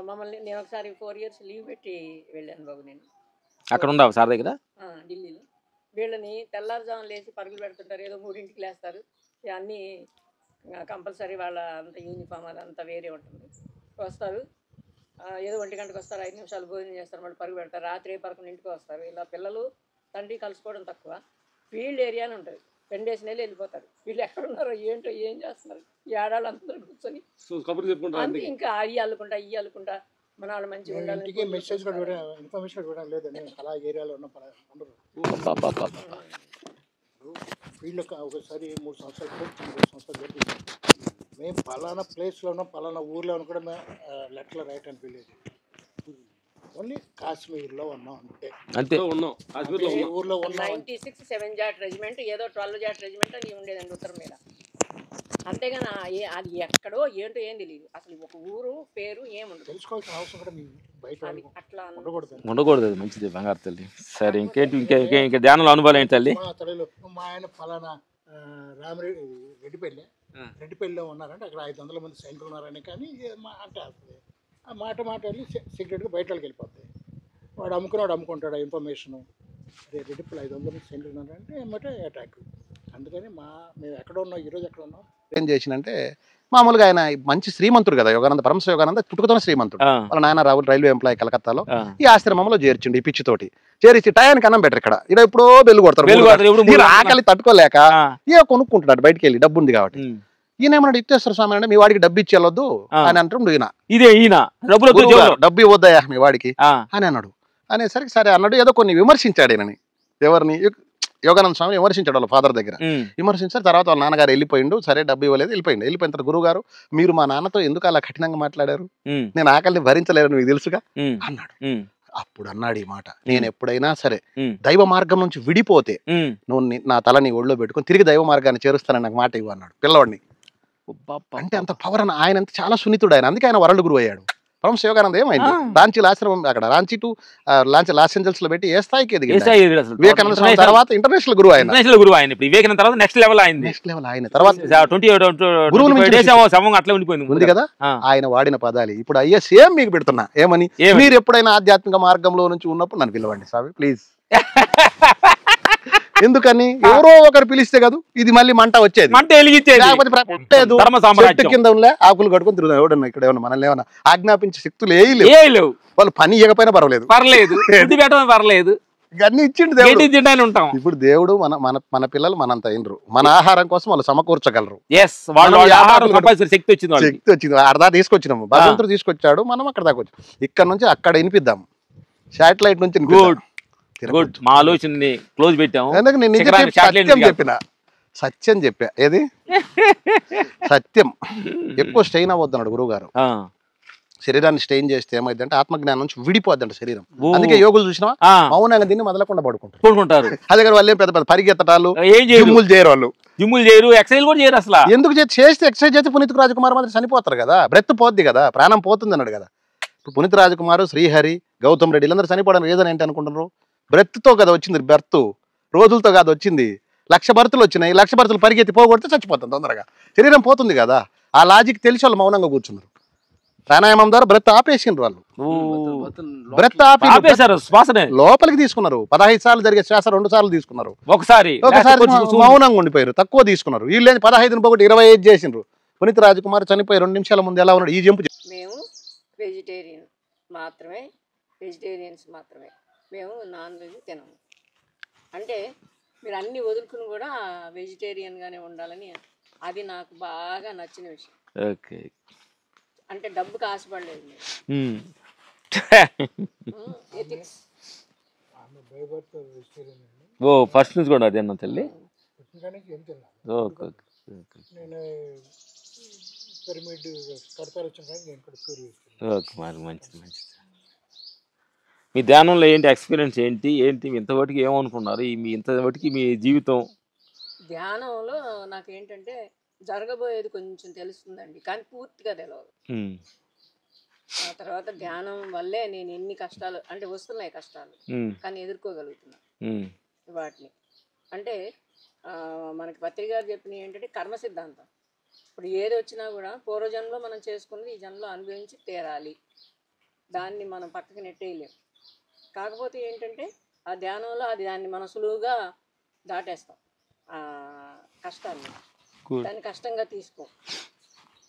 మమ్మల్ని నేను ఒకసారి 4 years లీవ్ పెట్టి వెళ్ళాను బాబు. నేను అక్కడ ఉండవు సార్ దగ్గర ఢిల్లీలో. వీళ్ళని తెల్లారుజామున లేచి పరుగులు పెడుతుంటారు, ఏదో 3ంటికి లేస్తారు, అన్నీ కంపల్సరీ వాళ్ళ అంత యూనిఫామ్ అదంతా వేరే ఉంటుంది. వస్తారు ఏదో 1 గంటకు వస్తారు, 5 నిమిషాలు భోజనం చేస్తారు, మళ్ళీ పరుగు పెడతారు, రాత్రి 11ంటికి వస్తారు. ఇలా పిల్లలు తండ్రి కలుసుకోవడం తక్కువ. ఫీల్డ్ ఏరియానే ఉంటుంది, 2 days నెలలు వెళ్ళిపోతారు. వీళ్ళు ఎక్కడున్నారో ఏంటో ఏం చేస్తున్నారు, ఈ ఆడాళ్ళు అందరూ కూర్చొని అంతే ఇంకా అయ్యి అల్లుకుంటా మన వాళ్ళు మంచిగా ఉండాలి. మెసేజ్ ఇన్ఫర్మేషన్ కూడా లేదండి, అలా ఏరియాలో ఉన్న ఫీల్డ్ ఒకసారి 3 సంవత్సరాలు 3 సంవత్సరాలు జరిగింది. మేము పలానా ప్లేస్లో ఉన్నాం, పలానా ఊర్లో కూడా మేము లెటర్ రైట్ అని పిలిచేది. ఓన్లీ కాశ్మీర్లో ఉన్నాం అంతే. అంతే ఉన్నాం ఊర్లో ఉన్నాం. 96 7 జాట్ రెజిమెంట్ ఏదో 12 జాట్ రెజిమెంట్ అని ఉండేదండి ఉత్తరం మీద. అంతేగాని అది ఎక్కడో ఏంటో ఏం తెలియదు అసలు. ఒక ఊరు పేరు ఏముండదు, తెలుసుకోవాల్సిన అవసరం కూడా మీకు బయట అట్లా ఉండకూడదు. అది మంచిది బంగారు తల్లి. సరే ఇంకేంటి ఇంకా ధ్యానంలో అనుభవాలు ఏంటి తల్లి? మా తల్లిలో మా ఆయన ఫలానా రెడ్డిపల్లిలో ఉన్నారంటే అక్కడ 500 మంది సైనికులు ఉన్నారని, కానీ అంటే ఆ మాట వెళ్ళి సీక్రెట్గా బయట వాళ్ళకి వెళ్ళిపోతాయి. వాడు అమ్ముకుంటాడు ఆ ఇన్ఫర్మేషను. అదే రెడ్డిపల్లి 500 మంది సైనికులు ఉన్నారంటే ఏమంటే అటాక్. అందుకని మేము ఎక్కడ ఉన్నాం, ఈరోజు ఎక్కడ ఉన్నాం. ఏం చేసినంటే మామూలుగా ఆయన మంచి శ్రీమంతుడు కదా, యోగానంద పరమశ యోగానంద పుట్టుకతోనే శ్రీమంతుడు. వాళ్ళ నాయన రైల్వే ఎంప్లాయీ కలకత్తాలో. ఈ ఆశ్రమంలో చేర్చిండు ఈ పిచ్చితోటి. చేర్చి టయానికి అన్నం బెటర్. ఇక్కడ ఎప్పుడో బెల్లు కొడతారు, ఆకలి తట్టుకోలేక ఏ కొనుక్కుంటున్నాడు బయటికి వెళ్ళి, డబ్బు ఉంది కాబట్టి. ఈయన ఏమన్నాడు, యుక్తేశ్వర స్వామి అంటే మీ వాడికి డబ్బు ఇచ్చి వెళ్ళొద్దు అని అంటాడు. ఈయన డబ్బు ఇవ్వద్దయా మీ వాడికి అని అన్నాడు. అనేసరికి సరే అన్నాడు. ఏదో కొన్ని విమర్శించాడు ఈయనని. ఎవరిని? యోగానంద స్వామి విమర్శించాడు వాళ్ళ ఫాదర్ దగ్గర. విమర్శించారు. తర్వాత వాళ్ళ నాన్నగారు వెళ్ళిపోయిండు. సరే డబ్బు ఇవ్వలేదు, వెళ్ళిపోయిన తర్వాత గురువు గారు మీరు మా నాన్నతో ఎందుకు అలా కఠినంగా మాట్లాడారు, నేను ఆకలిని భరించలేరు నీకు తెలుసుగా అన్నాడు. అప్పుడు అన్నాడు ఈ మాట, నేను ఎప్పుడైనా సరే దైవ మార్గం నుంచి విడిపోతే నువ్వు నా తల నీ ఒళ్ళో పెట్టుకుని తిరిగి దైవ మార్గాన్ని చేరుస్తానని నాకు మాట ఇవ్వు అన్నాడు పిల్లవాడిని. అంటే అంత పవర్ అని. ఆయన చాలా సున్నితుడు ఆయన, అందుకే ఆయన వరల్డ్ గురువు అయ్యాడు. పరమశ యోగానంద ఏమైంది, రాంచీ ఆశ్రమం అక్కడ రాంచీ టు లాస్ ఏంజల్స్ లో పెట్టి ఏ స్థాయికి ఎదిగింది. వివేకానంద స్వామి తర్వాత ఇంటర్నేషనల్ గురువు ఆయన. వివేకానంద తర్వాత నెక్స్ట్ లెవెల్ ఆయన తర్వాత ఉంది కదా ఆయన వాడిన పదాలు. ఇప్పుడు అయ్యే సేమ్ మీకు పెడుతున్నా. ఏమని? మీరు ఎప్పుడైనా ఆధ్యాత్మిక మార్గంలో నుంచి ఉన్నప్పుడు నన్ను పిలవండి స్వామి ప్లీజ్. ఎందుకని? ఎవరో ఒకరు పిలిస్తే కదా ఇది మళ్ళీ మంట వచ్చేది, మంట వెలిగించేది. చెట్టు కింద ఉండే ఆకులు కట్టుకుని తిరుగుతాం. ఎవడన్నా ఇక్కడ ఏమన్నా మనల్ని ఏమన్నా ఆజ్ఞాపించే శక్తులు ఏలేవు. వాళ్ళు పని ఇవ్వకపోయినా పర్వాలేదు, అన్ని ఇచ్చిండు దేవుడు. ఇప్పుడు దేవుడు మన పిల్లలు మనంత అయినరు. మన ఆహారం కోసం వాళ్ళు సమకూర్చగలరు. శక్తి వచ్చింది. అర్ధా తీసుకొచ్చినాము, భగవంతుడు తీసుకొచ్చాడు, మనం అక్కడ దాకా వచ్చాం. ఇక్కడ నుంచి అక్కడ వినిపిద్దాం, శాటిలైట్ నుంచి. మా ఆలోచనని క్లోజ్ పెట్టాము. చెప్పిన సత్యం చెప్పా. ఏది సత్యం? ఎక్కువ స్ట్రెయిన్ అవ్వద్దు అన్నాడు గురువు గారు. శరీరాన్ని స్ట్రెయిన్ చేస్తే ఏమైందంటే ఆత్మజ్ఞానం నుంచి విడిపోద్దంట శరీరం. అందుకే యోగులు చూసినా మౌనంగా దీన్ని మొదలకుండా పడుకుంటారు. అదే గారు వాళ్ళు పెద్ద పెద్ద పరిగెత్తటాలు జిమ్ములు చేయరు, వాళ్ళు జిమ్ములు చేయరు, ఎక్సర్సైజ్ కూడా చేయరు. అసలు ఎందుకు చేస్తే ఎక్సర్సైజ్ చేస్తే పునీత్ రాజకుమార్ మాత్రం చనిపోతారు కదా, బ్రెత్ పోద్ది కదా, ప్రాణం పోతుంది అన్నాడు కదా. ఇప్పుడు పునీత్ రాజకుమార్, శ్రీహరి, గౌతమ్ రెడ్డి వీళ్ళందరూ చనిపోవడానికి రీజన్ ఏంటి అనుకుంటున్నారు? బ్రెత్తో కదా వచ్చింది, బెర్త్ రోజులతో కాదు వచ్చింది. 1,00,000 బర్తులు వచ్చినాయి, 1,00,000 బర్తులు పరిగెత్తి పోగొడితే చచ్చిపోతుంది తొందరగా, శరీరం పోతుంది కదా. ఆ లాజిక్ తెలిసి వాళ్ళు మౌనంగా కూర్చున్నారు. ప్రాణాయామం ద్వారా బ్రెత్ ఆపేసిండ్రు వాళ్ళు. బ్రెత్ ఆపేశారు, శ్వాసనే లోపలికి తీసుకున్నారు. 15 సార్లు జరిగే శ్వాస 2 సార్లు తీసుకున్నారు, ఒకసారి మౌనంగా ఉండిపోయారు, తక్కువ తీసుకున్నారు. వీళ్ళు 15 పోగొట్టి 25 చేసిండ్రు. పునీత్ రాజకుమార్ చనిపోయి 2 నిమిషాల ముందు ఎలా ఉన్నాడు? ఈ జంపు. మేము వెజిటేరియన్స్ మాత్రమే, మేము నాన్ వెజ్ తినము. అంటే మీరు అన్ని వదులుకుని కూడా వెజిటేరియన్గానే ఉండాలని, అది నాకు బాగా నచ్చిన విషయం. ఓకే, అంటే డబ్బుకి ఆశపడలేదు ఎథిక్స్. ఓ ఫస్ట్ నుంచి కూడా అదే అన్న తల్లి. మంచిది. మీ ధ్యానంలో ఏంటి ఎక్స్పీరియన్స్ ఏంటి ఇంతవరకు ఏమనుకున్నారు? ఇంతవరకు మీ జీవితం ధ్యానంలో నాకు ఏంటంటే జరగబోయేది కొంచెం తెలుస్తుందండి, కానీ పూర్తిగా తెలియదు. ఆ తర్వాత ధ్యానం వల్లే నేను ఎన్ని కష్టాలు అంటే వస్తున్నాయి కష్టాలు, కానీ ఎదుర్కోగలుగుతున్నా వాటిని. అంటే మనకి పత్రిక గారు చెప్పినవి ఏంటంటే కర్మ సిద్ధాంతం. ఇప్పుడు ఏది వచ్చినా కూడా పూర్వజన్మలో మనం చేసుకున్నది ఈ జన్మలో అనుభవించి తీరాలి, దాన్ని మనం పక్కకి నెట్టేయలేం. కాకపోతే ఏంటంటే ఆ ధ్యానంలో దాన్ని మనం సులువుగా దాటేస్తాం, కష్టాన్ని దాన్ని కష్టంగా తీసుకో.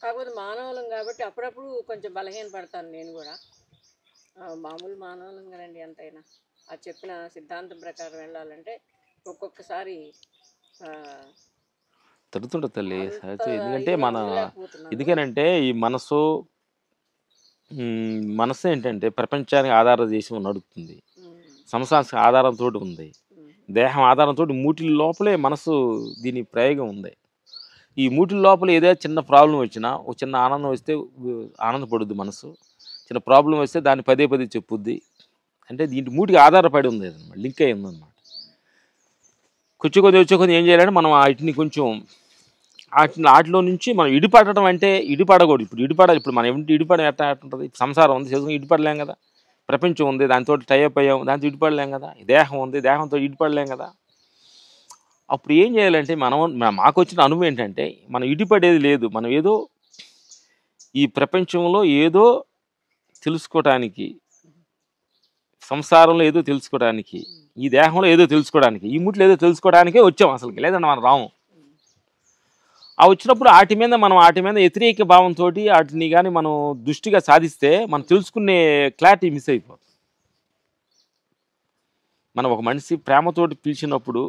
కాకపోతే మానవులం కాబట్టి అప్పుడప్పుడు కొంచెం బలహీన పడతాను నేను కూడా. మామూలు మానవులం కదండి ఎంతైనా. అది చెప్పిన సిద్ధాంతం ప్రకారం వెళ్ళాలంటే ఒక్కొక్కసారి తగ్గుతుంటుంది తల్లి. ఎందుకంటే ఎందుకేనంటే ఈ మనసు ఏంటంటే ప్రపంచానికి ఆధార దేశం నడుపుతుంది, సంసారానికి ఆధారంతో ఉంది, దేహం ఆధారంతో మూటి లోపలే మనసు దీని ప్రయోగం ఉంది. ఈ మూటిల లోపల ఏదో చిన్న ప్రాబ్లం వచ్చినా ఒక చిన్న ఆనందం వస్తే ఆనందపడుద్ది మనసు, చిన్న ప్రాబ్లం వస్తే దాన్ని పదే పదే చెప్పుద్ది. అంటే దీంట్లో మూటికి ఆధారపడి ఉంది అనమాట, లింక్ అయి ఉందన్నమాట. వచ్చే కొద్ది ఏం చేయాలంటే మనం వాటిని కొంచెం వాటిలో నుంచి మనం ఇడిపడటం అంటే ఇడిపడకూడదు. ఇప్పుడు మనం ఏమిటి ఇడిపడ ఎట్లా ఉంటుంది, సంసారం ఉంది చేసుకుని ఇడిపడలేం కదా, ప్రపంచం ఉంది దాంతో టైఅప్ అయ్యాం దాంతో ఇడిపడలేం కదా, దేహం ఉంది దేహంతో ఇడిపడలేం కదా. అప్పుడు ఏం చేయాలంటే మాకు వచ్చిన అనుభవం ఏంటంటే మనం ఇడిపడేది లేదు. మనం ఏదో ఈ ప్రపంచంలో ఏదో తెలుసుకోవటానికి, సంసారంలో ఏదో తెలుసుకోవడానికి, ఈ దేహంలో ఏదో తెలుసుకోవడానికి, ఈ ముట్లు ఏదో తెలుసుకోవడానికే వచ్చాం అసలుకి, లేదంటే మనం రాము. ఆ వచ్చినప్పుడు వాటి మీద వ్యతిరేక భావంతో వాటిని కానీ మనం దృష్టిగా సాధిస్తే మనం తెలుసుకునే క్లారిటీ మిస్ అయిపోతుంది. మనం ఒక మనిషి ప్రేమతోటి పిలిచినప్పుడు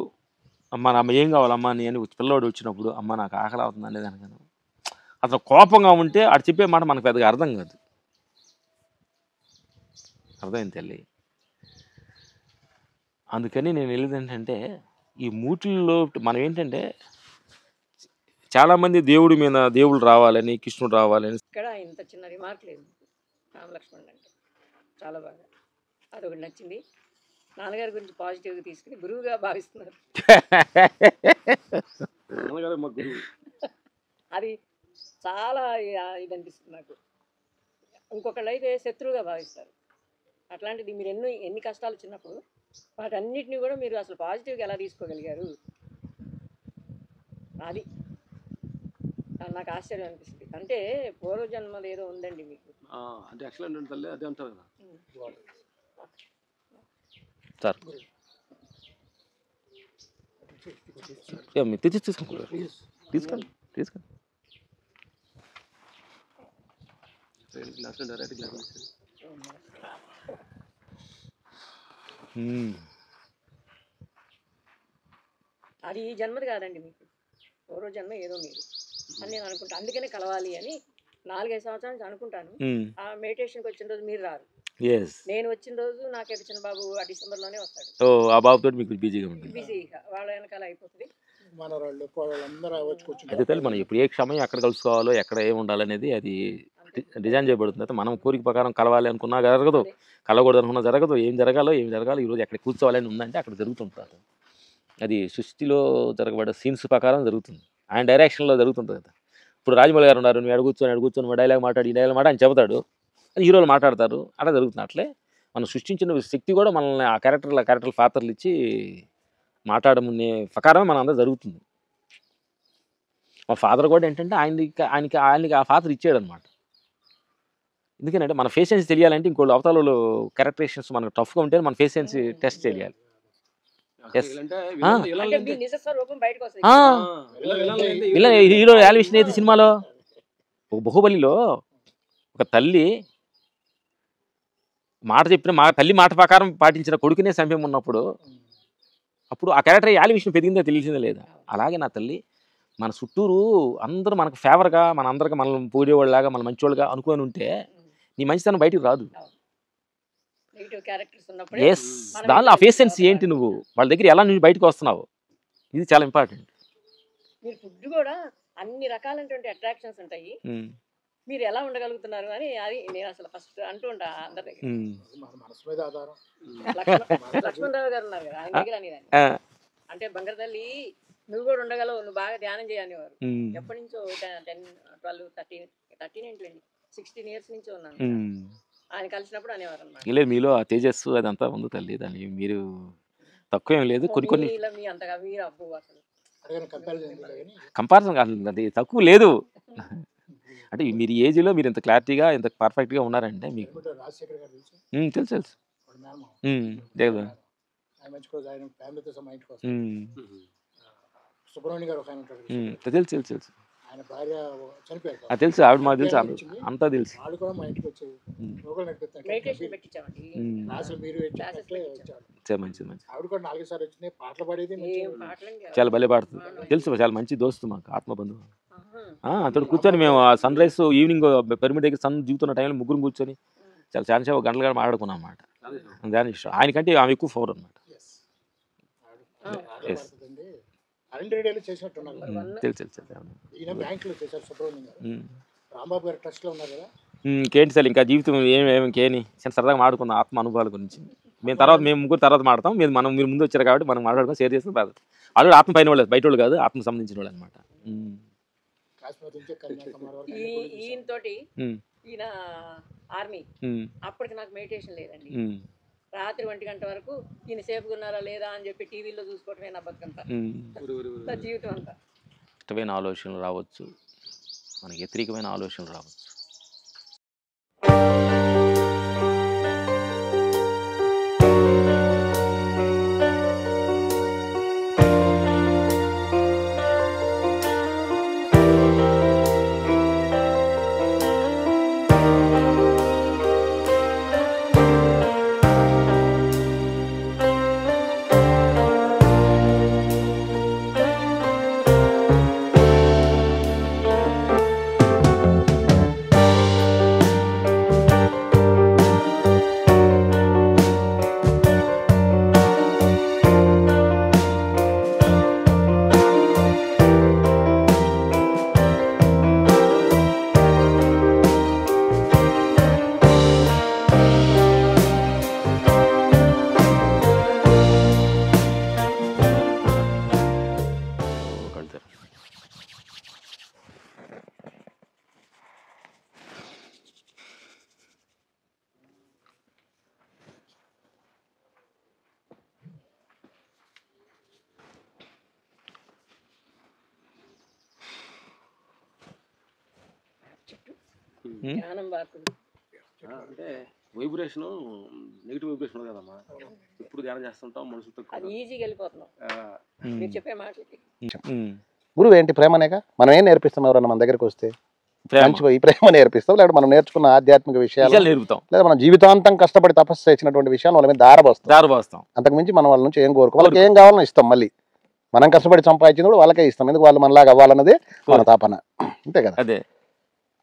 అమ్మ అమ్మ ఏం కావాలమ్మా అని పిల్లవాడు వచ్చినప్పుడు అమ్మ నాకు ఆకలి అవుతుంది అనేది అనగాను, అతను కోపంగా ఉంటే అటు చెప్పే మాట మనకు పెద్దగా అర్థం కాదు. అర్థమైంది తల్లి. అందుకని నేను వెళ్ళేది ఏంటంటే ఈ మూటిల్లో మనం ఏంటంటే చాలామంది దేవుడు రావాలని, కృష్ణుడు రావాలని. ఇక్కడ ఇంత చిన్న రిమార్క్ లేదు రామలక్ష్మణుడు అంటే చాలా బాగా, అదొకటి నచ్చింది. నాన్నగారి గురించి పాజిటివ్గా తీసుకుని గురువుగా భావిస్తున్నారు. అది చాలా ఇది అనిపిస్తుంది నాకు. ఇంకొకళ్ళు అయితే శత్రువుగా భావిస్తారు. అట్లాంటిది మీరు ఎన్ని కష్టాలు వచ్చినప్పుడు వాటన్నిటిని కూడా మీరు అసలు పాజిటివ్గా ఎలా తీసుకోగలిగారు, అది నాకు ఆశ్చర్యం అనిపిస్తుంది. అంటే పూర్వజన్మలు ఏదో ఉందండి మీకు. అంటే ఎక్సలెంట్ తల్లి అదే అంటారు కదా సార్. తీసుకోండి అది ఈ జన్మది కాదండి మీకు, పూర్వజన్మ ఏదో మీరు అని నేను అనుకుంటా. అందుకనే కలవాలి అని 4-5 సంవత్సరాల నుంచి అనుకుంటాను. ఆ మెడిటేషన్కి వచ్చిన రోజు మీరు రారు, నేను వచ్చిన రోజు నాకు చిన్న బాబు ఆ డిసెంబర్లోనే వస్తాడు. ఆ బాబుతో మీకు బిజీగా ఉంటుంది, బిజీగా వాళ్ళ వెనకాల అయిపోతుంది. అయితే మనం ఇప్పుడు ఏ సమయం ఎక్కడ కలుసుకోవాలో ఎక్కడ ఏమి ఉండాలనేది అది డిజైన్ చేయబడుతుంది. అయితే మనం కోరిక ప్రకారం కలవాలి అనుకున్నా జరగదు, కలవకూడదు అనుకున్నా జరగదు. ఏం జరగాలో ఈరోజు ఎక్కడ కూర్చోవాలని ఉందంటే అక్కడ జరుగుతుంటుంది. అది సృష్టిలో జరగబడే సీన్స్ ప్రకారం జరుగుతుంది, ఆయన డైరెక్షన్లో జరుగుతుంటుంది కదా. ఇప్పుడు రాజమౌళి గారు ఉన్నారు, నువ్వు కూర్చొని మా డైలాగ్ మాట్లాడి ఈ డైలాగ్ మాట అని చెబుతాడు, అది హీరోలు మాట్లాడతారు, అలా జరుగుతుంది. అట్లే మనం సృష్టించిన శక్తి కూడా మనల్ని ఆ క్యారెక్టర్ పాత్రలు ఇచ్చి మాట్లాడమునే ప్రకారమే మన అందరూ జరుగుతుంది. మా ఫాదర్ కూడా ఏంటంటే ఆయనకి ఆ పాత్ర ఇచ్చాడు అనమాట. ఎందుకంటే మన ఫేషన్స్ తెలియాలంటే ఇంకోళ్ళు అవతాలలో క్యారెక్టరేషన్స్ మనకు టఫ్గా ఉంటే మన ఫేషన్స్ టెస్ట్ చేయాలి. హీరో యాల్విషన్ అయితే సినిమాలో ఒక బాహుబలిలో ఒక తల్లి మాట చెప్పిన తల్లి మాట ప్రకారం పాటించిన కొడుకునే సంభ్యం ఉన్నప్పుడు అప్పుడు ఆ క్యారెక్టర్ యాల్విషన్ పెరిగిందో తెలిసిందే లేదా. అలాగే నా తల్లి మన చుట్టూరు అందరూ మనకు ఫేవర్గా మన అందరికి మనల్ని పోయేవాళ్ళలాగా మన మంచివాళ్ళుగా అనుకొని ఉంటే నీ మంచితనం బయటికి రాదు. ఎస్, దానిలో ఆ ఫేసెన్స్ ఏంటి, నువ్వు వాళ్ళ దగ్గర ఎలా నువ్వు బయటకు వస్తున్నావు, ఇది చాలా ఇంపార్టెంట్. మీరు ఫుడ్ కూడా అన్ని రకాలైనటువంటి అట్రాక్షన్స్ ఉంటాయి, మీరు ఎలా ఉండగలుగుతున్నారు అని అది నేను అసలు ఫస్ట్ అంటూ ఉంటా అందరి దగ్గర. లక్ష్మణరావు గారు ఉన్నారు కదా, ఆయన దగ్గర అనేదాన్ని, అంటే బంగారు తల్లి నువ్వు కూడా ఉండగలవు, నువ్వు బాగా ధ్యానం చేయనివారు. ఎప్పటి నుంచో 10, 12, 13, 16 years నుంచో ఉన్నాను. ఆయన కలిసినప్పుడు అనేవారు అన్నమాట. లేదు మీలో ఆ తేజస్సు అదంతా ఉంది తల్లి, దాన్ని మీరు తక్కువ ఏం లేదు. కొన్ని అంతగా మీరు అబ్బు అసలు కంపారిజన్ కాదు, అది తక్కువ లేదు. అంటే మీరు ఏజ్లో మీరు ఇంత క్లారిటీగా ఇంత పర్ఫెక్ట్గా ఉన్నారంటే మీకు తెలుసు తెలుసు ఆయన భార్య చనిపోయారు, తెలుసు, ఆవిడ మాకు తెలుసు, అంతా తెలుసు. వాళ్ళు కూడా మా ఇంటికి వచ్చేది, మంచిది. ఆవిడ కూడా 4 సార్లు వచ్చినాయి, పాటలు పాడేది, చాలా భలే పాడుతుంది, తెలుసు, చాలా మంచి దోస్తు మాకు, ఆత్మబంధువు. అతడు కూర్చొని మేము సన్ రైజ్ ఈవినింగ్ పిరమిడ్ దగ్గర సన్ దిగుతున్న టైంలో ముగ్గురు కూర్చొని చాలా సేపు గంటలుగా మాట్లాడుకున్నాం అన్నమాట. దాని ఇష్టం ఆయనకంటే ఆమె ఎక్కువ ఫోర్ అన్నమాట. ఆల్రెడీ చేసినట్టున్నారు. తెలుసు. ఈయన బ్యాంకులో చేశారు సుబ్రహ్మణ్యం గారు. రాంబాబు గారు ట్రస్ట్ లో ఉన్నారు కదా. ఇంకేంటి సార్ ఇంకా జీవితం ఇంకేని సరదాగా మాడుకున్న ఆత్మ అనుభవాల గురించి మేము ముగ్గురు తర్వాత మాడతాం. మీరు ముందు వచ్చారు కాబట్టి మనం మాట్లాడుకుని షేర్ చేస్తాం. బాధ వాళ్ళు ఆత్మ పైన వాళ్ళు, బయట వాళ్ళు కాదు, ఆత్మకు సంబంధించిన వాళ్ళు అనమాట. ఈయన ఆర్మీ అప్పటికి నాకు మెడిటేషన్ లేదండి. రాత్రి 1 గంట వరకు ఈయన సేఫ్గా ఉన్నారా లేదా అని చెప్పి టీవీలో చూసుకోవటమే నా బతుకంతా, జీవితం అంతా. ఇష్టమైన ఆలోచనలు రావచ్చు, మనకి వ్యతిరేకమైన ఆలోచనలు రావచ్చు. అంటే వైబ్రేషన్ నెగిటివ్ వైబ్రేషన్ కదమ్మా, ఇప్పుడు ధ్యానం చేస్తుంటాం మనుషులతో ఈజీగా వెళ్ళిపోతున్నాం మీరు చెప్పే మాటలకి. గురువు ఏంటి? ప్రేమనేగా. మనం ఏం నేర్పిస్తాం? ఎవరన్నా మన దగ్గరికి వస్తే మంచిగా ఈ ప్రేమ నేర్పిస్తాం, లేదా మనం నేర్చుకున్న ఆధ్యాత్మిక విషయాలు నేర్పుతాం, లేదా మనం జీవితాంతం కష్టపడి తపస్సు చేసినటువంటి విషయాలు వాళ్ళ మీద దారబోస్తాం. అంతకుమించి మనం వాళ్ళ నుంచి ఏం కోరుకో, వాళ్ళకి ఏం కావాలని ఇస్తాం. మళ్ళీ మనం కష్టపడి సంపాదించింది కూడా వాళ్ళకే ఇస్తాం. ఎందుకు? వాళ్ళు మనలాగా అవ్వాలన్నదే మన తాపన, అంతే కదా. అదే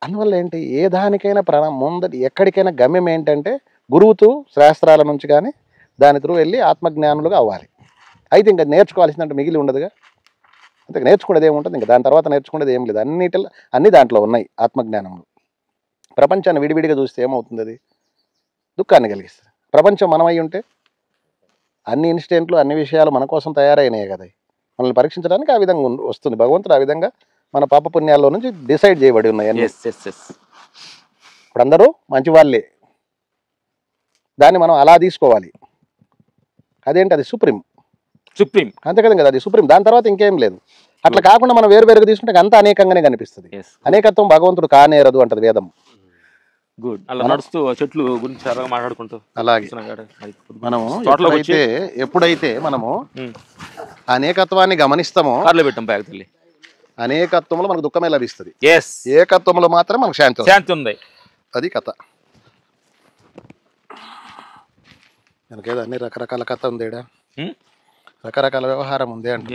అందువల్ల ఏంటి, ఏ దానికైనా ముందటి ఎక్కడికైనా గమ్యం ఏంటంటే గురువుతో శాస్త్రాల నుంచి కానీ దాని త్రూ వెళ్ళి ఆత్మజ్ఞానులుగా అవ్వాలి. అయితే ఇంకా నేర్చుకోవాల్సిందంటే మిగిలి ఉండదుగా. అంతే, నేర్చుకునేది ఏముంటుంది ఇంకా దాని తర్వాత నేర్చుకునేది ఏం లేదు. అన్ని దాంట్లో ఉన్నాయి ఆత్మజ్ఞానంలో. ప్రపంచాన్ని విడివిడిగా చూస్తే ఏమవుతుంది? అది దుఃఖాన్ని కలిగిస్తుంది. ప్రపంచం మనమై ఉంటే అన్ని ఇన్స్టెంట్లు అన్ని విషయాలు మన కోసం తయారైనాయి కదా, మనల్ని పరీక్షించడానికి ఆ విధంగా వస్తుంది. భగవంతుడు ఆ విధంగా మన పాప పుణ్యాల్లో నుంచి డిసైడ్ చేయబడి ఉన్నాయి అన్ని. ఇప్పుడు అందరూ మంచి వాళ్ళే, దాన్ని మనం అలా తీసుకోవాలి. అదేంటి? అది సుప్రీం అంతే కదా, అది సుప్రీం. దాని తర్వాత ఇంకేం లేదు. అట్లా కాకుండా మనం వేరువేరుగా తీసుకుంటే అంతా అనేకంగానే కనిపిస్తుంది. అనేకత్వం భగవంతుడు కానేరదు అంటది వేదం. గుడ్. అలా నడుస్తూ చెట్లు గురించి మాట్లాడుకుంటూ అలాగే మనము ఎప్పుడైతే మనము అనేకత్వాన్ని గమనిస్తామో అనేకత్వంలో మనకు దుఃఖమే లభిస్తుంది. ఏకత్వంలో మాత్రం మనకు శాంతి ఉంది. అది కథ. మనకేదో అన్ని రకరకాల కథ ఉందేడా, రకరకాల వ్యవహారం ఉంది అంటే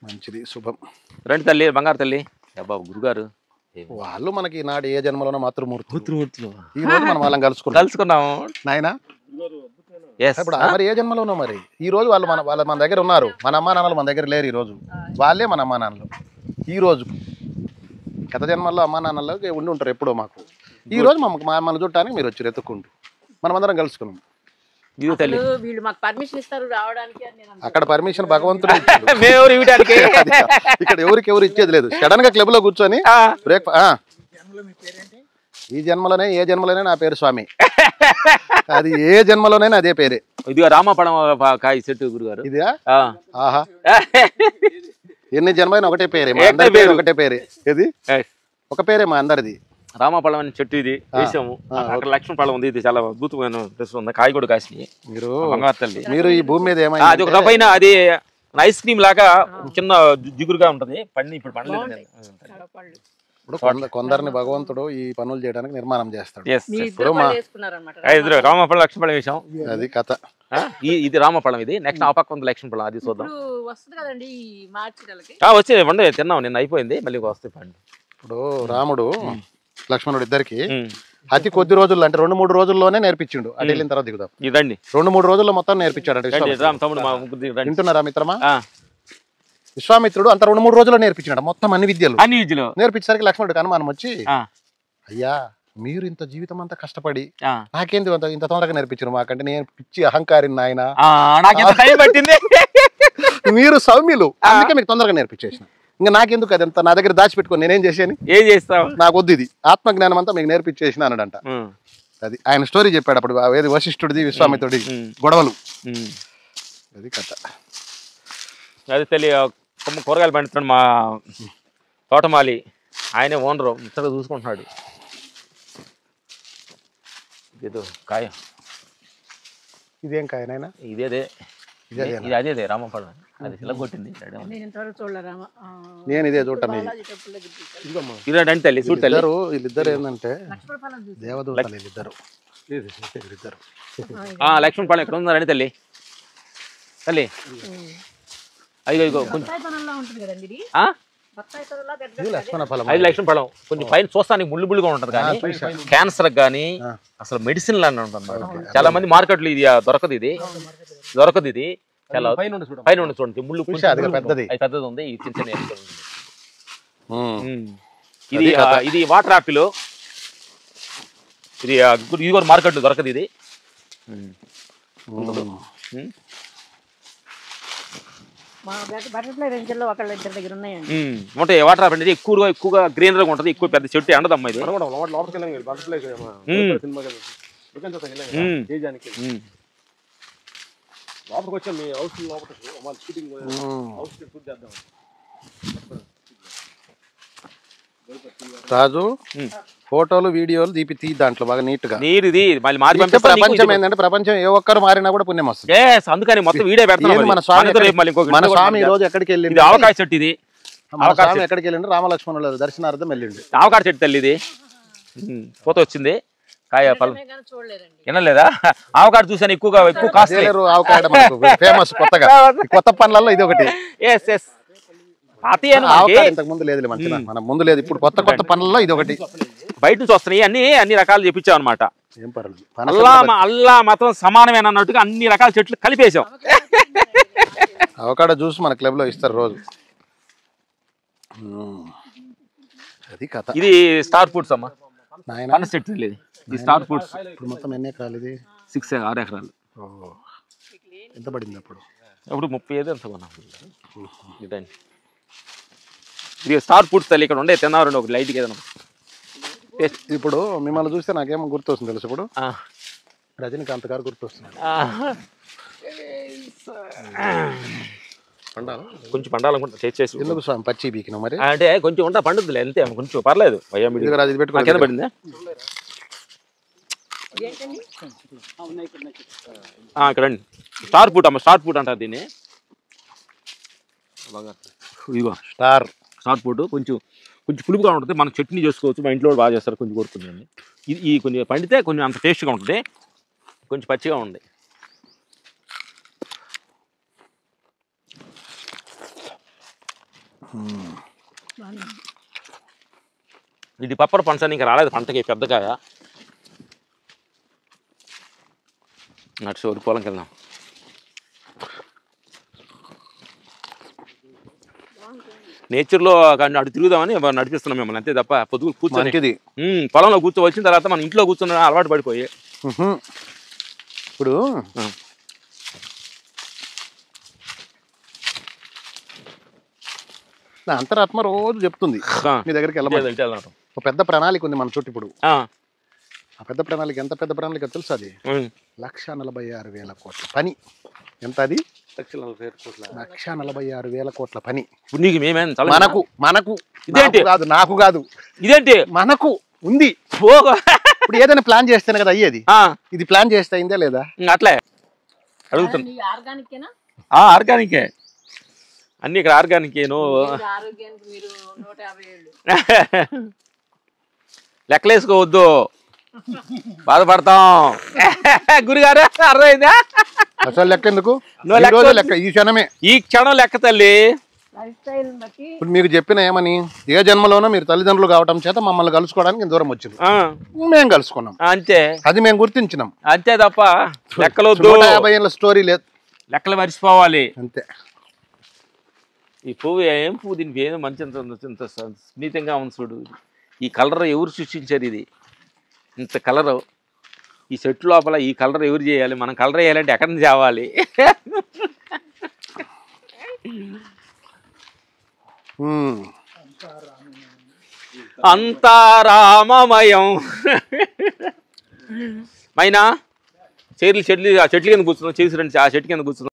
మంచిది, శుభం. రండి తల్లి, బంగారు తల్లి. బాబు గురుగారు వాళ్ళు మనకి ఈనాడు ఏ జన్మలోనో మాతృమూర్తులు, ఈ రోజు మనం వాళ్ళని కలుసుకున్నాము నాయన. ఇప్పుడు మరి ఏ జన్మలోనో మరి ఈ రోజు వాళ్ళు మన దగ్గర ఉన్నారు. మన అమ్మా నాన్నలు మన దగ్గర లేరు. ఈ రోజు వాళ్ళే మన అమ్మా నాన్నలు. ఈ రోజు గత జన్మల్లో అమ్మా నాన్నలు ఉండి ఉంటారు ఎప్పుడో. మాకు ఈ రోజు మన చుట్టానికి మీరు వచ్చి ఎత్తుక్కుంటూ మనమందరం కలుసుకున్నాం. అక్కడ పర్మిషన్ భగవంతుడు, ఇక్కడ ఎవరు ఇచ్చేది లేదు. సడన్ గా క్లబ్ లో కూర్చొని ఈ జన్మలోనే ఏ జన్మలోనే నా పేరు స్వామి, అది ఏ జన్మలోనైనా అదే పేరే. ఇదిగా రామపడం కాయ చెట్టు గురుగారు. ఇదిగా ఆహా, ఎన్ని జన్మైనా ఒకటే పేరే, ఒకటే పేరే. ఇది ఒక పేరే మా అందరిది. రామపళ్ళం అనే చెట్టు ఇది వేసాము. అక్కడ లక్ష్మణ పళ్ళం ఉంది. ఇది చాలా అద్భుతమైన ఉంది. కాయ కూడా కాసినాయి. బంగారు తల్లి మీరు ఈ భూమి మీద ఏమైనా అది ఒక పైన అది ఐస్ క్రీమ్ లాగా చిన్న జిగురుగా ఉంటది. పండి ఇప్పుడు పండలేదు. ఇప్పుడు కొందరిని భగవంతుడు ఈ పనులు చేయడానికి నిర్మాణం చేస్తాడు. రామపళ్ళం లక్ష్మణ పళ్ళం వేసాం. అది కథ. ఇది రామపళ్ళం. ఇది నెక్స్ట్ ఆ పక్క ఉంది లక్ష్మణ పళ్ళం. అది చూద్దాం. వచ్చే పండు తిన్నాం. నిన్న అయిపోయింది. మళ్ళీ వస్తే పండు. ఇప్పుడు రాముడు లక్ష్మణుడు ఇద్దరికి అతి కొద్ది రోజుల్లో అంటే 2-3 రోజుల్లోనే నేర్పించిండు. అటు వెళ్ళిన తర్వాత దిగుదాం. ఇదండి 2-3 రోజుల్లో మొత్తం నేర్పించాడు. వింటున్నారా మిత్రమా? విశ్వామిత్రుడు అంత 2-3 రోజుల్లో నేర్పించినాడు మొత్తం అన్ని విద్యలు నేర్పించేసరికి లక్ష్మణుడికి అనుమానం వచ్చి అయ్యా మీరు ఇంత జీవితం అంతా కష్టపడి నాకేంది ఇంత తొందరగా నేర్పించారు మాకంటే నేను పిచ్చి అహంకారి నాయన మీరు సౌమ్యులు అందుకే మీకు తొందరగా నేర్పించేసిన ఇంకా నాకెందుకు అదంతా నా దగ్గర దాచిపెట్టుకొని నేనేం చేసాను ఏం చేస్తావు నాకు వద్దు ఇది ఆత్మజ్ఞానం అంతా మీకు నేర్పించేసిన అన్నాడంట అది ఆయన స్టోరీ చెప్పాడు అప్పుడు ఏది వశిష్ఠుడిది విశ్వామిత్రుడి గొడవలు అది కథ అది కూరగాయలు పండిస్తున్నాడు మా తోటమాలి ఆయనే ఓనరు ఇంతగా చూసుకుంటున్నాడు ఇదేదో కాయ ఇదేం కాయ నాయనా ఇదేదే ఇది అదేదే రామపడం అది ఇలా కొట్టింది నేను ఇదే చూడటం ఇలాంటి తల్లి చూడు తల్లి వీళ్ళిద్దరు ఏంటంటే దేవదూతలు వీళ్ళిద్దరు లక్ష్మణ్ పాలెం ఎక్కడ ఉన్నారండి తల్లి తల్లి అదిగో కొంచెం అది లక్ష్మణ ఫలం కొంచెం పైన చూస్తానికి ముళ్ళుగా ఉంటది కానీ క్యాన్సర్ కానీ అసలు మెడిసిన్ లాగా ఉంటుంది చాలా మంది మార్కెట్లు ఇది దొరకదు ఇది చాలా పైన ఉండి చూడండి ముళ్ళు పెద్దది ఉంది ఇది చిన్న ఇది ఇది వాటర్ యాపిల్ ఇది కూడా మార్కెట్ దొరకదు ఇది ఉంటాయి వాటర్ యాపిల్ ఎక్కువగా గ్రీనరీగా ఉంటుంది ఎక్కువ పెద్ద చెట్టు ఎండదమ్మా ఇది రాజు ఫోటోలు వీడియోలు తీపి దాంట్లో బాగా నీట్ గా నీరుది ప్రపంచం ఏంటంటే ప్రపంచం ఏ ఒక్కరు మారినా కూడా పుణ్యం వస్తుంది అందుకని మొత్తం వీడియో పెడతాను మన స్వామి ఈ రోజు ఎక్కడికి వెళ్ళింది ఆవకాయ చెట్టు ఇది స్వామి ఎక్కడికి వెళ్ళిండు రామలక్ష్మణుల దర్శనార్థం వెళ్ళిండు ఆవకాయ చెట్టు తల్లి ఇది ఫోటో వచ్చింది కాయ ఫలం వినలేదా ఆవకాయ చూసాను ఎక్కువ కాస్ట్ ఫేమస్ కొత్తగా కొత్త పనులలో ఇది ఒకటి ఇంతకు ముందు లేదు మంచిగా మన ముందు లేదు ఇప్పుడు కొత్త పనులలో ఇది ఒకటి బయట నుంచి వస్తున్నాయి అన్ని రకాలు చెప్పించాం అనమాట అల్లా మతం సమానమైన అన్నట్టుగా అన్ని రకాల చెట్లు కలిపేసాం అవకాడో జ్యూస్ మన క్లబ్ లో ఇస్తారు రోజు అది కథ ఇది స్టార్ ఫుడ్స్ అమ్మా చెట్టు ఇది స్టార్ ఫుడ్స్ ఇప్పుడు మొత్తం ఎన్ని ఎకరాలు ఇది 6 ఎకరాలు ఎంత పడింది అప్పుడు 35 ఎంత కొన్నాం ఇది స్టార్ ఫుడ్స్ తల్లి ఇక్కడ ఉండే తిన్నారు ఒక లైట్కి ఏదైనా ఇప్పుడు మిమ్మల్ని చూస్తే నాకేమో గుర్తొస్తుంది తెలుసు ఇప్పుడు రజనీకాంత్ గారు గుర్తొస్తున్నారు కొంచెం పండాలనుకుంటా చేసి ఎందుకు స్వామి పచ్చి బీకిన మరి అంటే కొంచెం ఉంటా పండుద్దులే అంతే కొంచెం పర్లేదు కింద పడిందా ఇక్కడ స్టార్ ఫుడ్ అమ్మ స్టార్ ఫుడ్ అంటారు దీన్ని ఇదిగో స్టార్ ఫుడ్ కొంచెం పులుపుగా ఉంటుంది మనం చట్నీ చేసుకోవచ్చు మా ఇంట్లో బాగా చేస్తారు కొంచెం కోరుకుందండి ఇది కొంచెం పండితే కొంచెం అంత టేస్ట్గా ఉంటుంది కొంచెం పచ్చిగా ఉంది ఇది పప్పర పంచని ఇంకా రాలేదు పంటకి పెద్దకాయ నడిచి వరి పొలంకి వెళ్దాం నేచర్లో అటు తిరుగుదామని నడిపిస్తున్నాం మిమ్మల్ని అంతే తప్ప పొద్దుగు కూర్చొని పొలంలో కూర్చోవచ్చిన తర్వాత మన ఇంట్లో కూర్చున్న అలవాటు పడిపోయి ఇప్పుడు నా అంతరాత్మ రోజు చెప్తుంది మీ దగ్గరికి వెళ్ళాలి ఒక పెద్ద ప్రణాళిక ఉంది మన చుట్టూ ఇప్పుడు ఆ పెద్ద ప్రణాళిక ఎంత పెద్ద ప్రణాళిక తెలుసు అది 1,46,000 కోట్ల పని ఎంత అది 1,46,000 కోట్ల పని మనకు ఇదేంటి కాదు నాకు కాదు ఇదేంటి మనకు ఉంది ఇప్పుడు ఏదైనా ప్లాన్ చేస్తేనే కదా అయ్యేది ఇది ప్లాన్ చేస్తే అయిందా లేదా అట్లే అడుగుతుంది ఆర్గానికే అన్ని ఇక్కడ ఆర్గానికేను లెక్కలేసుకోవద్దు బాధపడతాం గురుగారు అర్థమైందా అసలు లెక్క ఎందుకు లెక్క ఈ క్షణం లెక్క తల్లి ఇప్పుడు మీకు చెప్పిన ఏమని ఏ జన్మలోనో మీరు తల్లిదండ్రులు కావటం చేత మమ్మల్ని కలుసుకోవడానికి దూరం వచ్చింది మేము కలుసుకున్నాం అంతే అది మేము గుర్తించినాం అంతే తప్ప లెక్కలు 150 ఏళ్ళ స్టోరీ లేదు లెక్కలు మర్చిపోవాలి అంతే ఈ పువ్వు ఏం పువ్వు, దీనికి ఏదో మంచి ఇంత సున్నితంగా ఉంది చూడు. ఈ కలర్ ఎవరు సృష్టించారు? ఇది ఇంత కలరు ఈ చెట్టు లోపల ఈ కలర్ ఎవరు చేయాలి? మనం కలర్ వేయాలంటే ఎక్కడి నుంచి తేవాలి? అంతా రామమయం. మైనా చెట్లు కింద కూర్చున్నాం, చేసి రండి ఆ చెట్టు కింద కూర్చున్నాం.